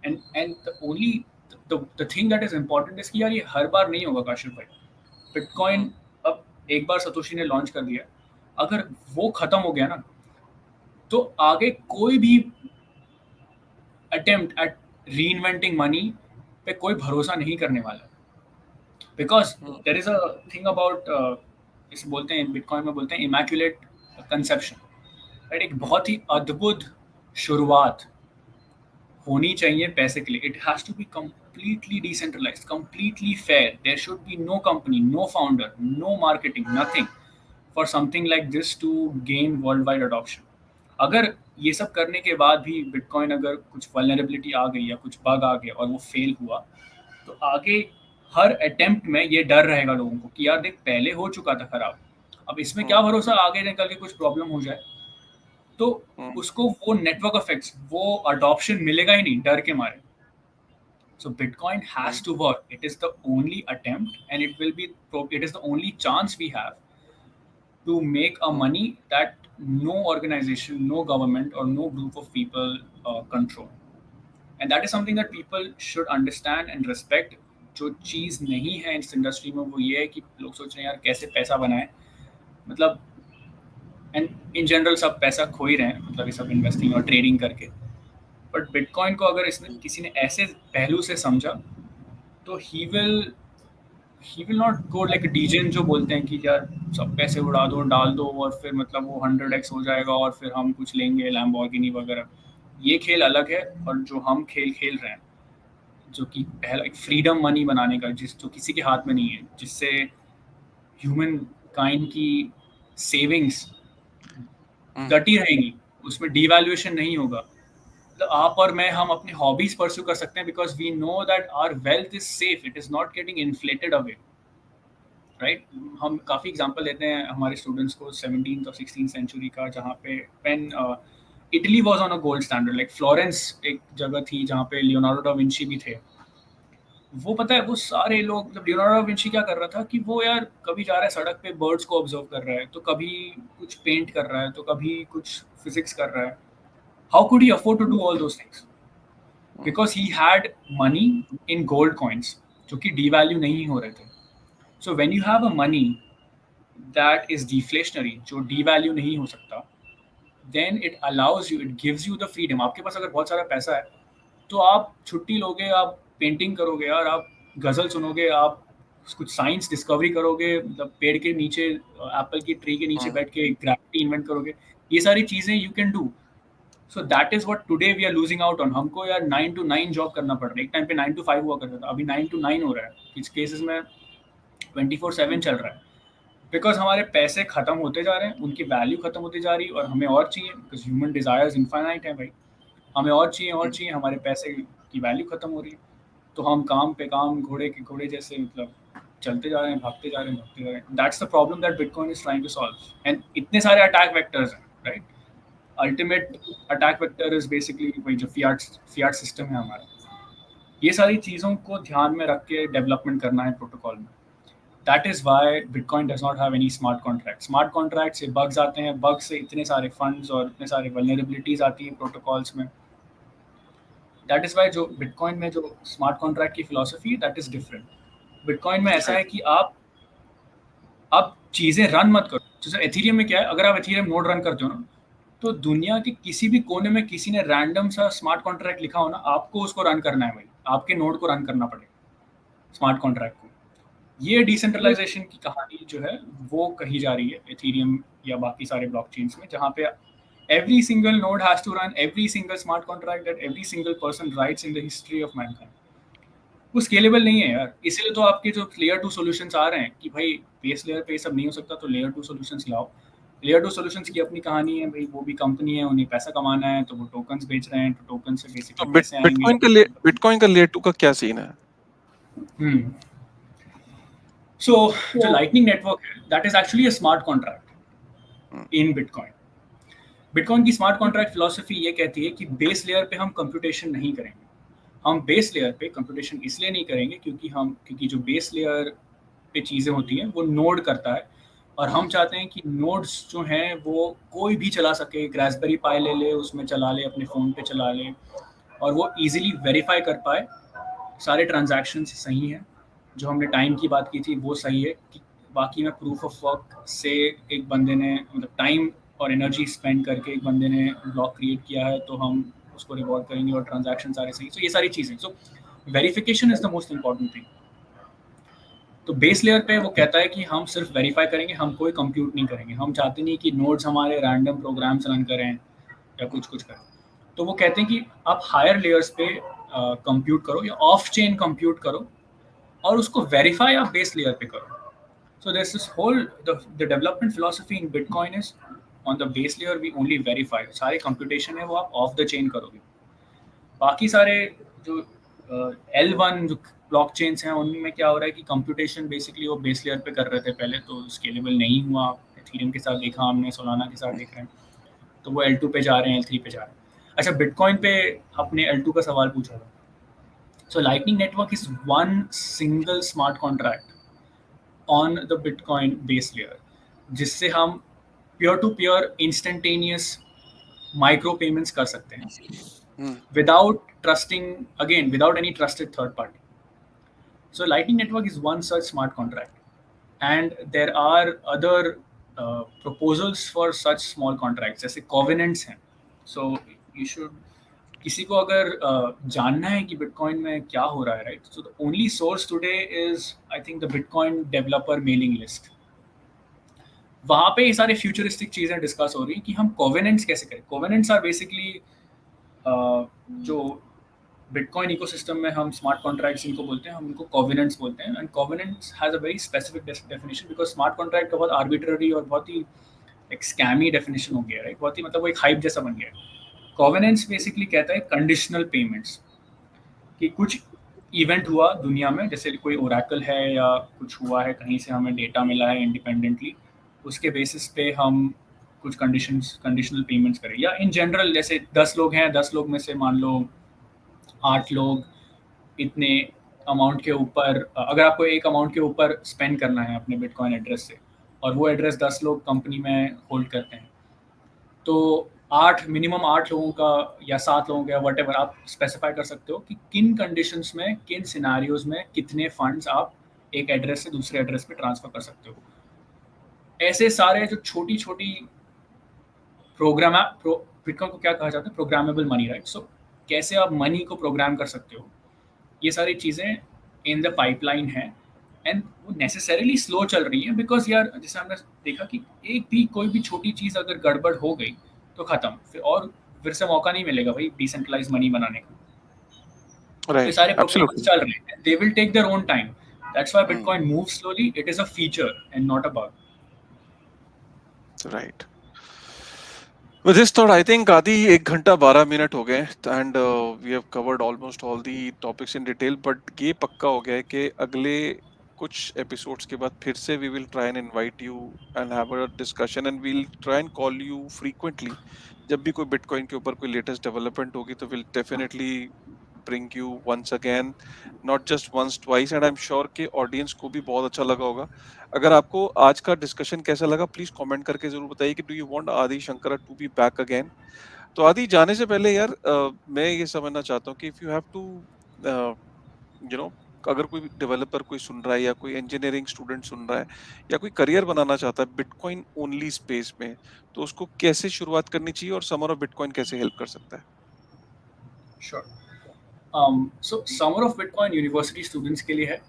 And the only the thing that is important is कि यार ये हर बार नहीं होगा काशिफ भाई। बिटकॉइन अब एक बार सतोशी ने लॉन्च कर दिया, अगर वो खत्म हो गया ना, तो आगे कोई भी अटेम्प्ट एट रीइन्वेंटिंग मनी पे कोई भरोसा नहीं करने वाला, because hmm, there is a thing about, इसे बोलते हैं बिटकॉइन में बोलते हैं इमैक्युलेट कंसेप्शन, राइट? एक हुँ, बहुत ही अद्भुत शुरुआत होनी चाहिए पैसे के लिए. It has to be completely decentralized, completely fair. There should be no company, no founder, no marketing, nothing for something like this to gain worldwide adoption. अगर ये सब करने के बाद भी बिटकॉइन अगर कुछ वल्नरेबिलिटी आ गई या कुछ बग आ गया और वो फेल हुआ, तो आगे हर अटेम्प्ट में ये डर रहेगा लोगों को कि यार देख पहले हो चुका था खराब, अब इसमें क्या हुँ, भरोसा आगे निकल के कुछ प्रॉब्लम हो जाए. तो हुँ, उसको वो नेटवर्क इफेक्ट्स, वो अडॉप्शन मिलेगा ही नहीं डर के मारे. So Bitcoin hmm, has to work. It is the only attempt, and it will be. It is the only chance we have to make a hmm, money that no organization, no government, or no group of people control. And that is something that people should understand and respect. जो चीज़ नहीं है इस industry में वो ये है कि लोग सोच रहे हैं यार कैसे पैसा बनाए, मतलब, एंड इन जनरल सब पैसा खो ही रहे हैं, मतलब ये सब इन्वेस्टिंग और ट्रेडिंग करके. बट बिटकॉइन को अगर इसने किसी ने ऐसे पहलू से समझा, तो he will not go like degen जो बोलते हैं कि यार सब पैसे उड़ा दो डाल दो और फिर मतलब वो 100x हो जाएगा और फिर हम कुछ लेंगे लैम्बोर्गिनी वगैरह. ये खेल अलग है, और जो हम खेल खेल रहे हैं, जो कि पहला एक फ्रीडम मनी बनाने का, जिस जो किसी के हाथ में नहीं है, जिससे ह्यूमन काइंड की सेविंग्स हुँ, डटी रहेंगी, उसमें डिवैल्यूएशन नहीं होगा. तो आप और मैं हम अपनी हॉबीज परस्यू कर सकते हैं because we know that our wealth is safe, it is not getting inflated away, right? हम काफ़ी एग्जांपल देते हैं हमारे स्टूडेंट्स को 17th और 16th सेंचुरी का, जहाँ पे when Italy was on a gold standard, like Florence एक जगह थी जहाँ पे लियोनार्डो डा विंची भी थे. वो पता है वो सारे लोग, मतलब लियोनार्डो डा विंची क्या कर रहा था कि वो यार कभी जा रहा है सड़क पे बर्ड्स को ऑब्जर्व कर रहा है, तो कभी कुछ पेंट कर रहा है, तो कभी कुछ फिजिक्स कर रहा है. How could he afford to do all those things? Hmm, because he had money in gold coins जो कि डीवैल्यू नहीं हो रहे थे. So when you have a money that is deflationary, जो devalue नहीं हो सकता, then it allows you, it gives you the freedom. आपके पास अगर बहुत सारा पैसा है, तो आप छुट्टी लोगे, आप पेंटिंग करोगे यार, आप गजल सुनोगे, आप कुछ साइंस डिस्कवरी करोगे, मतलब पेड़ के नीचे, एप्पल की ट्री के नीचे हुँ, बैठ के ग्रेविटी इन्वेंट करोगे. ये सारी चीजें you can do. So that is what today we are losing out on. हमको यार 9 to 9 जॉब करना पड़ रहा है. एक टाइम पे 9 to 5 हुआ करता था, अभी 9 to 9 हो रहा है. कुछ केसेस में 24/7 चल रहा है, बिकॉज हमारे पैसे खत्म होते जा रहे हैं, उनकी वैल्यू खत्म होती जा रही है, और हमें और चाहिए, बिकॉज ह्यूमन डिजायर्स इनफाइनाइट है भाई. हमें और चाहिए और हुँ, चाहिए, हमारे पैसे की वैल्यू खत्म हो रही है. तो हम काम पे काम, घोड़े के घोड़े जैसे, मतलब चलते जा रहे हैं, भागते जा रहे हैं, भागते जा रहे हैं. That's the problem that Bitcoin is trying to solve. And इतने सारे अटैक वेक्टर्स हैं, right? Ultimate attack vector is basically वही जो फियाट फियाट सिस्टम है हमारा. ये सारी चीज़ों को ध्यान में रख के डेवलपमेंट करना है प्रोटोकॉल में. That is why Bitcoin does not have any smart contracts. Smart contracts से bugs आते हैं, bugs से इतने सारे funds और इतने सारे vulnerabilities आती हैं protocols में. That is why जो Bitcoin में जो smart contract की philosophy है, that is different. Bitcoin में ऐसा राइट, है कि आप चीज़ें रन मत करो. जैसे एथीरियम में क्या है, अगर आप एथीरियम नोड रन करते हो ना, तो दुनिया के किसी भी कोने में किसी ने रैंडम सा स्मार्ट कॉन्ट्रैक्ट लिखा हो ना, आपको उसको रन करना है भाई, आपके नोड को रन करना पड़ेगा स्मार्ट कॉन्ट्रैक्ट को. ये डिसेंट्रलाइजेशन की कहानी जो है वो कही जा रही है एथीरियम या बाकी सारे ब्लॉकचेन्स में, जहाँ पे every single node has to run every single smart contract that every single person writes in the history of mankind. वो स्केलेबल नहीं है यार. इसीलिए तो आपके जो लेयर 2 सॉल्यूशंस आ रहे हैं कि भाई बेस लेयर पे ये सब नहीं हो सकता, तो लेयर 2 सॉल्यूशंस लाओ. लेयर 2 सॉल्यूशंस की अपनी कहानी है भाई, वो भी कंपनी है, उन्हें पैसा कमाना है, तो वो टोकन्स बेच रहे हैं, तो टोकन से तो बेसिकली पैसे आएंगे. बिटकॉइन का लेयर 2 का क्या सीन है? हम्म. सो जो लाइटनिंग नेटवर्क है, that is actually a smart hmm, contract in bitcoin. Bitcoin की स्मार्ट कॉन्ट्रैक्ट फिलॉसफी ये कहती है कि बेस लेयर पे हम कंप्यूटेशन नहीं करेंगे. हम बेस लेयर पे कंप्यूटेशन इसलिए नहीं करेंगे क्योंकि जो बेस लेयर पे चीज़ें होती हैं वो नोड करता है, और हुँ, हम चाहते हैं कि नोड्स जो हैं वो कोई भी चला सके. रास्पबेरी पाई ले ले, उसमें चला ले, अपने फ़ोन पे चला ले, और वो इजीली वेरीफाई कर पाए सारे ट्रांजैक्शंस सही हैं, जो हमने टाइम की बात की थी वो सही है, कि बाकी में प्रूफ ऑफ वर्क से एक बंदे ने मतलब टाइम और एनर्जी स्पेंड करके एक बंदे ने ब्लॉक क्रिएट किया है तो हम उसको रिवॉर्ड करेंगे और ट्रांजैक्शन सारे सही। सो ये सारी चीज़ें, so verification is the most important thing. तो बेस लेयर पे वो कहता है कि हम सिर्फ वेरीफाई करेंगे, हम कोई कंप्यूट नहीं करेंगे, हम चाहते नहीं कि नोड्स हमारे रैंडम प्रोग्राम्स रन करें या कुछ कुछ करें। तो वो कहते हैं कि आप हायर लेयर्स पे कंप्यूट करो या ऑफ चेन कंप्यूट करो और उसको वेरीफाई आप बेस लेयर पे करो। So there's this whole the development philosophy in Bitcoin is on the base layer we only verify, सारे computation है वो आप off the chain करोगे। बाकी सारे जो L1 जो ब्लॉक चेन्स हैं उनमें क्या हो रहा है कि कंप्यूटेशन बेसिकली वो बेस लेयर पे कर रहे थे पहले, तो स्केलेबल नहीं हुआ। इथेरियम के साथ देखा हमने, सोलाना के साथ देख रहे हैं, तो वो L2 पे जा रहे हैं, L3 पे जा रहे हैं। अच्छा, बिटकॉइन पे आपने L2 का सवाल पूछा था। So lightning network is one single smart contract on the bitcoin base layer, जिससे हम peer to peer instantaneous micro payments कर सकते हैं without trusting, again without any trusted third party. So Lightning Network is one such smart contract, and there are other proposals for such small contracts, जैसे covenants हैं। So you should, किसी को अगर जानना है कि बिटकॉइन में क्या हो रहा है, right, so the only source today is I think the bitcoin developer mailing list. वहाँ पे ये सारे फ्यूचरिस्टिक चीज़ें डिस्कस हो रही हैं कि हम कोवेनेंट्स कैसे करें। कोवेनेंट्स आर बेसिकली जो बिटकॉइन इकोसिस्टम में हम स्मार्ट कॉन्ट्रैक्ट्स इनको बोलते हैं, हम उनको कोवेनेंट्स बोलते हैं। And covenants has a very specific definition, because smart contract का बहुत आर्बिट्ररी और बहुत ही एक स्कैमी डेफिनेशन हो गया है, राइट, बहुत ही मतलब वो एक हाइप जैसा बन गया है। कोवेनेंट्स बेसिकली कहता है कंडीशनल पेमेंट्स, कि कुछ इवेंट हुआ दुनिया में, जैसे कोई ओरेकल है या कुछ हुआ है, कहीं से हमें डेटा मिला है इंडिपेंडेंटली, उसके बेसिस पे हम कुछ कंडीशनल पेमेंट्स करें। या इन जनरल जैसे 10 लोग हैं, 10 लोग में से मान लो 8 लोग इतने अमाउंट के ऊपर, अगर आपको एक अमाउंट के ऊपर स्पेंड करना है अपने बिटकॉइन एड्रेस से, और वो एड्रेस 10 लोग कंपनी में होल्ड करते हैं, तो 8 मिनिमम 8 लोगों का या 7 लोगों का या वट एवर आप स्पेसिफाई कर सकते हो कि किन कंडीशंस में, किन सिनारियोज में कितने फंड्स आप एक एड्रेस से दूसरे एड्रेस पे ट्रांसफर कर सकते हो। ऐसे सारे जो छोटी छोटी बिटकॉइन को क्या कहा जाता है, प्रोग्रामेबल मनी, राइट। सो कैसे आप मनी को प्रोग्राम कर सकते हो, ये सारी चीज़ें इन द पाइपलाइन है। एंड वो नेसेसरीली स्लो चल रही है, बिकॉज यार जैसे हमने देखा कि एक भी कोई भी छोटी चीज़ अगर गड़बड़ हो गई तो ख़त्म, फिर से मौका नहीं मिलेगा भाई डिसेंट्रलाइज मनी बनाने का। तो ये राइट, सारे प्रोपोजल्स एब्सोल्युटली, चल रहे हैं, they will take their own time. That's why Bitcoin move slowly, it is a feature and not a bug. Right. With this thought, I think आदि 1 घंटा 12 मिनट हो गए and we have covered almost all the topics in detail, but ये पक्का हो गया है कि अगले कुछ एपिसोड्स के बाद फिर से we will try and invite you and have a discussion and we'll try and call you frequently. जब भी कोई बिटकॉइन के ऊपर कोई लेटेस्ट डेवलपमेंट होगी तो will definitely bring you once again, not just once twice, and I'm sure कि audience को भी बहुत अच्छा लगा होगा। अगर आपको आज का डिस्कशन कैसा लगा प्लीज कमेंट करके जरूर बताइए कि do you want Adi Shankara to be back again. तो आदि जाने से पहले यार मैं ये समझना चाहता हूँ कि if you have to you know अगर कोई डेवलपर कोई सुन रहा है या कोई इंजीनियरिंग स्टूडेंट सुन रहा है या कोई करियर बनाना चाहता है बिटकॉइन ओनली स्पेस में, तो उसको कैसे शुरुआत करनी चाहिए और समर ऑफ बिटकॉइन कैसे हेल्प कर सकता है? Sure. So summer of bitcoin university students के लिए है।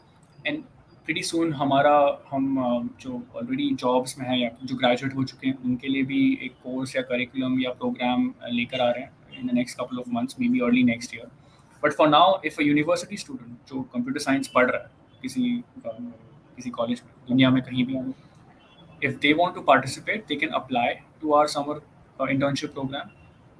एंड प्रीटी सून हमारा हम जो ऑलरेडी जॉब्स में हैं या जो ग्रेजुएट हो चुके हैं उनके लिए भी एक कोर्स या करिकुलम या प्रोग्राम लेकर आ रहे हैं in the next couple of months, may be early next year. But for now if a university student जो कंप्यूटर साइंस पढ़ रहा है किसी कॉलेज में, दुनिया में कहीं भी, if they want to participate they can apply to our summer internship program,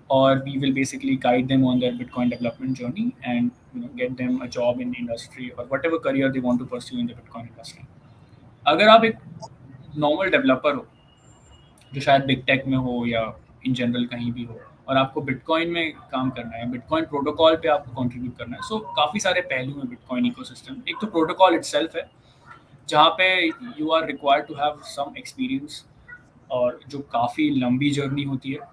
or we will basically guide them on their Bitcoin development journey and get them a job in the industry or whatever career they want to pursue in the Bitcoin industry. अगर आप एक normal developer हो जो शायद big tech में हो या in general कहीं भी हो और आपको बिटकॉइन में काम करना है, बिटकॉइन प्रोटोकॉल पे आपको कंट्रीब्यूट करना है, सो काफ़ी सारे पहलू हैं बिटकॉइन इकोसिस्टम। एक तो प्रोटोकॉल इटसेल्फ है जहाँ पे you are required to have some experience, और जो काफ़ी लंबी जर्नी होती है।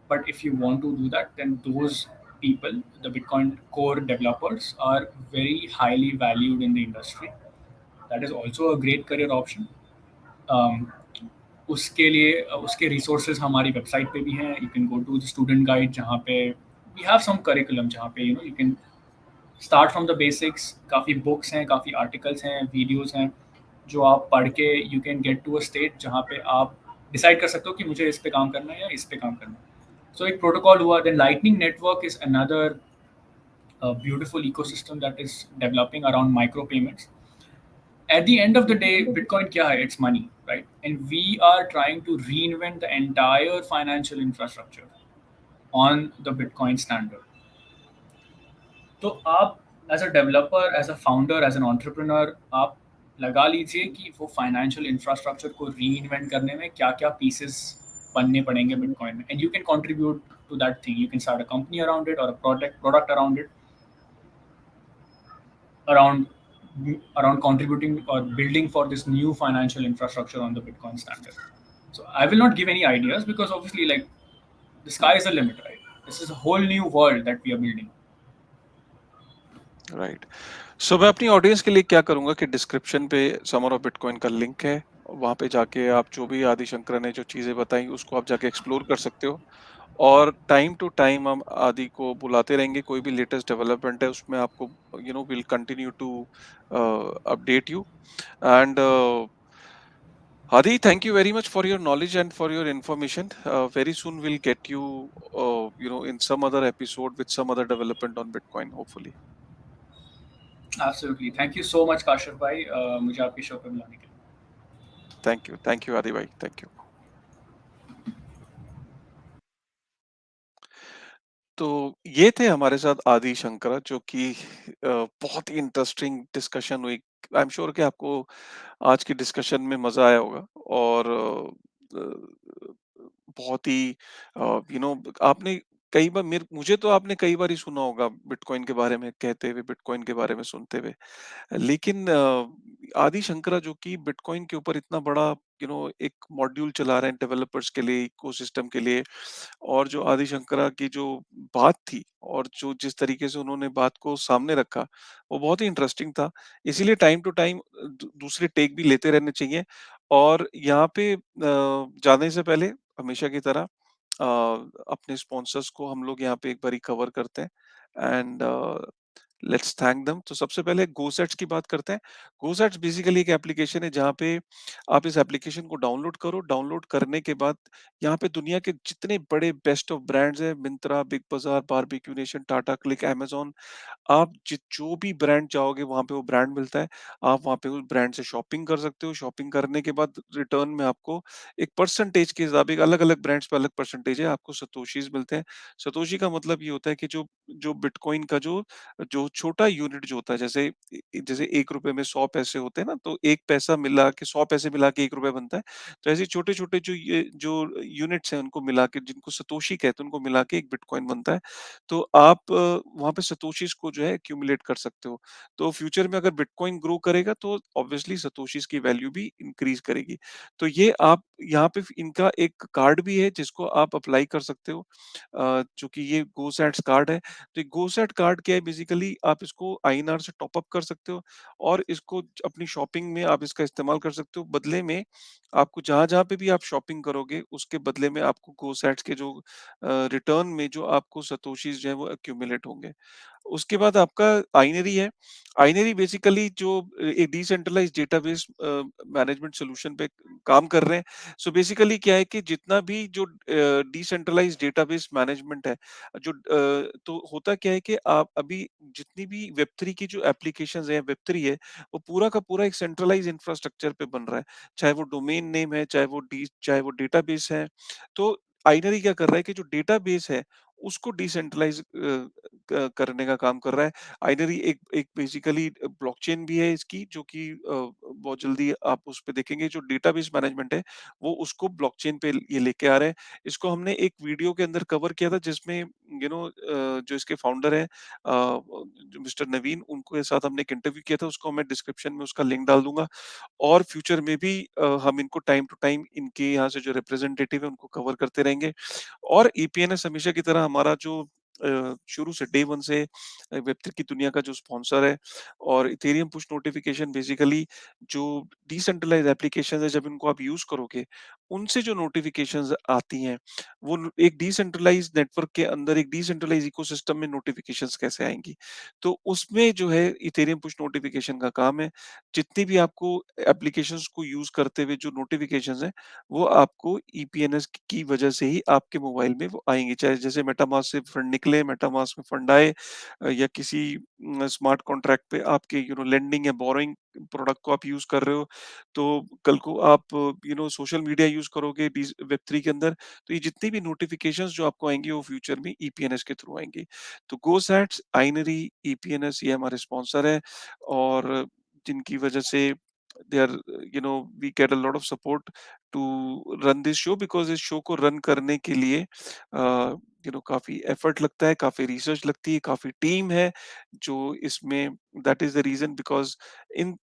But if you want to do that then those people, the Bitcoin core developers, are very highly valued in the industry. That is also a great career option. um, उसके लिए उसके resources हमारी website पे भी हैं. You can go to the student guide जहाँ पे we have some curriculum जहाँ पे you can start from the basics. काफ़ी बुक्स हैं, काफ़ी आर्टिकल्स हैं, वीडियोस हैं जो आप पढ़ के you can get to a state जहाँ पे आप डिसाइड कर सकते हो कि मुझे इस पे काम करना है या इस पे काम करना है. सो एक प्रोटोकॉल हुआ. Then lightning network is another beautiful ecosystem that is developing around micro payments. At the end of the day, Bitcoin kya hai? It's money, right? And we are trying to reinvent the entire financial infrastructure on the Bitcoin standard. तो आप as a developer, as a founder, as an entrepreneur, आप लगा लीजिए कि वो financial infrastructure को reinvent करने में क्या क्या पीसेस बनने पड़ेंगे बिटकॉइन में. And you can contribute to that thing. You can start a company around it और a product around it, around around contributing or building for this new financial infrastructure on the Bitcoin standard. So I will not give any ideas because obviously, like, the sky is the limit, right? This is a whole new world that we are building. राइट। So मैं अपनी audience के लिए क्या करूंगा कि description पे summer of Bitcoin का लिंक है, वहां पे जाके आप जो भी आदि शंकर ने जो चीजें बताई उसको आप जाके एक्सप्लोर कर सकते हो। और टाइम टू टाइम हम आदि को बुलाते रहेंगे, कोई भी लेटेस्ट डेवलपमेंट है उसमें आपको will continue to update you. And Adi, thank you very much for your knowledge and for your information. Very soon we'll get you, in some other episode with some other development on Bitcoin, hopefully. Absolutely. Thank you so much, Kashif bhai. मुझे आपके show पे बुलाने के लिए. Thank you, Adi bhai. Thank you. तो ये थे हमारे साथ आदि शंकरा, जो कि बहुत ही इंटरेस्टिंग डिस्कशन हुई। आई एम श्योर कि आपको आज की डिस्कशन में मजा आया होगा। और बहुत ही आपने कई बार मुझे तो आपने कई बार ही सुना होगा बिटकॉइन के बारे में कहते हुए, बिटकॉइन के बारे में सुनते हुए। लेकिन आदि शंकरा जो कि बिटकॉइन के ऊपर इतना बड़ा एक मॉड्यूल चला रहे हैं डेवलपर्स के लिए, इकोसिस्टम के लिए। और जो आदि शंकरा की जो बात थी और जो जिस तरीके से उन्होंने बात को सामने रखा, वो बहुत ही इंटरेस्टिंग था। इसीलिए टाइम टू टाइम दूसरे टेक भी लेते रहने चाहिए। और यहाँ पे जाने से पहले हमेशा की तरह अपने स्पॉन्सर्स को हम लोग यहाँ पे एक बारी कवर करते हैं। And let's thank them. तो सबसे पहले गोसेट्स की बात करते हैं। गोसेट्स बेसिकली एक एप्लीकेशन है जहाँ पे आप इस एप्लीकेशन को डाउनलोड करो। डाउनलोड करने के बाद यहाँ पे दुनिया के जितने बड़े बेस्ट ऑफ ब्रांड्स हैं, मिंत्रा, बिग बाजार, Barbeque Nation, Tata click, Amazon, आप जो भी ब्रांड चाहोगे वहाँ पे वो ब्रांड मिलता है। आप वहाँ पे उस ब्रांड से शॉपिंग कर सकते हो। शॉपिंग करने के बाद रिटर्न में आपको एक परसेंटेज के हिसाब, एक अलग-अलग ब्रांड्स पे अलग परसेंटेज है, आपको सतोशीज़ मिलते हैं। सतोशी का मतलब ये होता है कि जो जो बिटकॉइन का जो जो छोटा यूनिट जो होता है, जैसे ₹1 में 100 पैसे होते हैं ना, तो 1 पैसा मिला के 100 पैसे मिला के ₹1 बनता है। तो ऐसे छोटे-छोटे जो यूनिट्स हैं उनको मिला के, जिनको सतोशी कहते हैं, उनको मिला के एक बिटकॉइन बनता है। तो आप वहाँ पे सतोशीज़ को जो है एक्यूमुलेट कर सकते हो। तो फ्यूचर में अगर बिटकॉइन ग्रो करेगा तो ऑब्वियसली सतोशीज़ की वैल्यू भी इंक्रीज़ करेगी। तो ये आप यहाँ पे इनका एक कार्ड भी है जिसको आप अप्लाई कर सकते हो, जो कि ये गोसैट्स कार्ड है। तो ये गोसैट कार्ड क्या है, बेसिकली आप इसको आईएनआर से टॉप अप कर सकते हो और इसको अपनी शॉपिंग में आप इसका इस्तेमाल कर सकते हो। बदले में आपको जहाँ-जहाँ पे भी आप शॉपिंग करोगे उसके बदले में आपको गोसैट्स के जो रिटर्न में जो आपको सतोशीज़ जो है वो एक्यूमुलेट होंगे। उसके बाद आपका आइनरी है। आइनरी बेसिकली जो एक डिसेंट्रलाइज्ड डेटाबेस मैनेजमेंट सॉल्यूशन पे काम कर रहे हैं। सो बेसिकली क्या है कि जितना भी जो डिसेंट्रलाइज्ड डेटाबेस मैनेजमेंट है, तो होता क्या है कि आप अभी जितनी भी वेब3 की जो एप्लीकेशंस हैं, वेब3 है, वो पूरा का पूरा एक सेंट्रलाइज्ड इंफ्रास्ट्रक्चर पे बन रहा है। चाहे वो डोमेन नेम है, चाहे वो डेटाबेस है। तो आइनरी क्या कर रहा है कि जो डेटाबेस है उसको डिसेंट्रलाइज करने का काम कर रहा है। आइनरी एक एक बेसिकली ब्लॉकचेन भी है इसकी, जो कि बहुत जल्दी आप उस पे देखेंगे। जो डेटाबेस मैनेजमेंट है वो उसको ब्लॉकचेन पे ये लेके आ रहे हैं। इसको हमने एक वीडियो के अंदर कवर किया था जिसमें जो इसके फाउंडर है जो मिस्टर नवीन, उनके साथ हमने एक इंटरव्यू किया था। उसको मैं डिस्क्रिप्शन में उसका लिंक डाल दूंगा। और फ्यूचर में भी हम इनको टाइम टू टाइम इनके यहाँ से जो रिप्रेजेंटेटिव है उनको कवर करते रहेंगे। और ईपीएनएस हमेशा की तरह हमारा जो शुरू से डे 1 से वेब3 की दुनिया का जो स्पॉन्सर है और इथेरियम पुश नोटिफ़िकेशन बेसिकली जो डिसेंट्रलाइज़्ड एप्लीकेशंस है जब इनको आप यूज़ करोगे, उनसे जो नोटिफ़िकेशंस आती हैं, वो न एक डिसेंट्रलाइज़्ड नेटवर्क के अंदर एक डिसेंट्रलाइज़्ड इकोसिस्टम में नोटिफ़िकेशंस कैसे आएँगी? तो उसमें जो है इथेरियम पुश नोटिफ़िकेशन का काम है। जितनी भी आपको एप्लीकेशंस को यूज़ करते हुए जो नोटिफ़िकेशंस हैं, वो आपको ईपीएनएस की वजह से ही आपके मोबाइल में वो आएँगी। चाहे जैसे मेटामास्क से फंड निकले, मेटामास्क में फंड आए या किसी स्मार्ट कॉन्ट्रैक्ट पे आपके लेंडिंग या बोरोइंग प्रोडक्ट को आप यूज़ कर रहे हो, तो कल को आप सोशल मीडिया यूज़ करोगे वेब3 के अंदर, तो ये जितनी भी नोटिफ़िकेशंस जो आपको आएँगी वो फ्यूचर में ईपीएनएस के थ्रू आएँगी। तो गोसैट्स, आइनरी, ईपीएनएस ये हमारे स्पॉन्सर है और जिनकी वजह से they are we get a lot of support to run this show because इस शो को रन करने के लिए काफ़ी एफर्ट लगता है, काफ़ी रिसर्च लगती है, काफ़ी टीम है जो इसमें that is the reason because in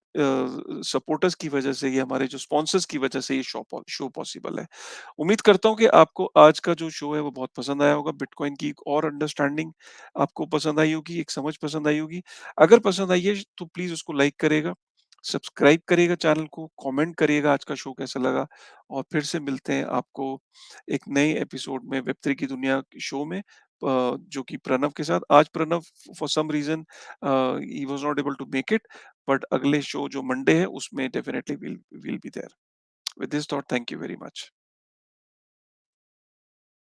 supporters की वजह से ये हमारे जो स्पॉन्सर्स की वजह से ये शो पॉसिबल है। उम्मीद करता हूँ कि आपको आज का जो शो है वो बहुत पसंद आया होगा। बिटकॉइन की एक और अंडरस्टैंडिंग आपको पसंद आई होगी, एक समझ पसंद आई होगी। अगर पसंद आई है तो प्लीज़ उसको लाइक करिएगा, सब्सक्राइब करिएगा चैनल को, कमेंट करिएगा आज का शो कैसा लगा और फिर से मिलते हैं आपको एक नए एपिसोड में वेब3 की दुनिया के शो में जो कि प्रणव के साथ। आज Pranav for some reason he was not able to make it but अगले शो जो मंडे है उसमें definitely will be there. With this thought thank you very much.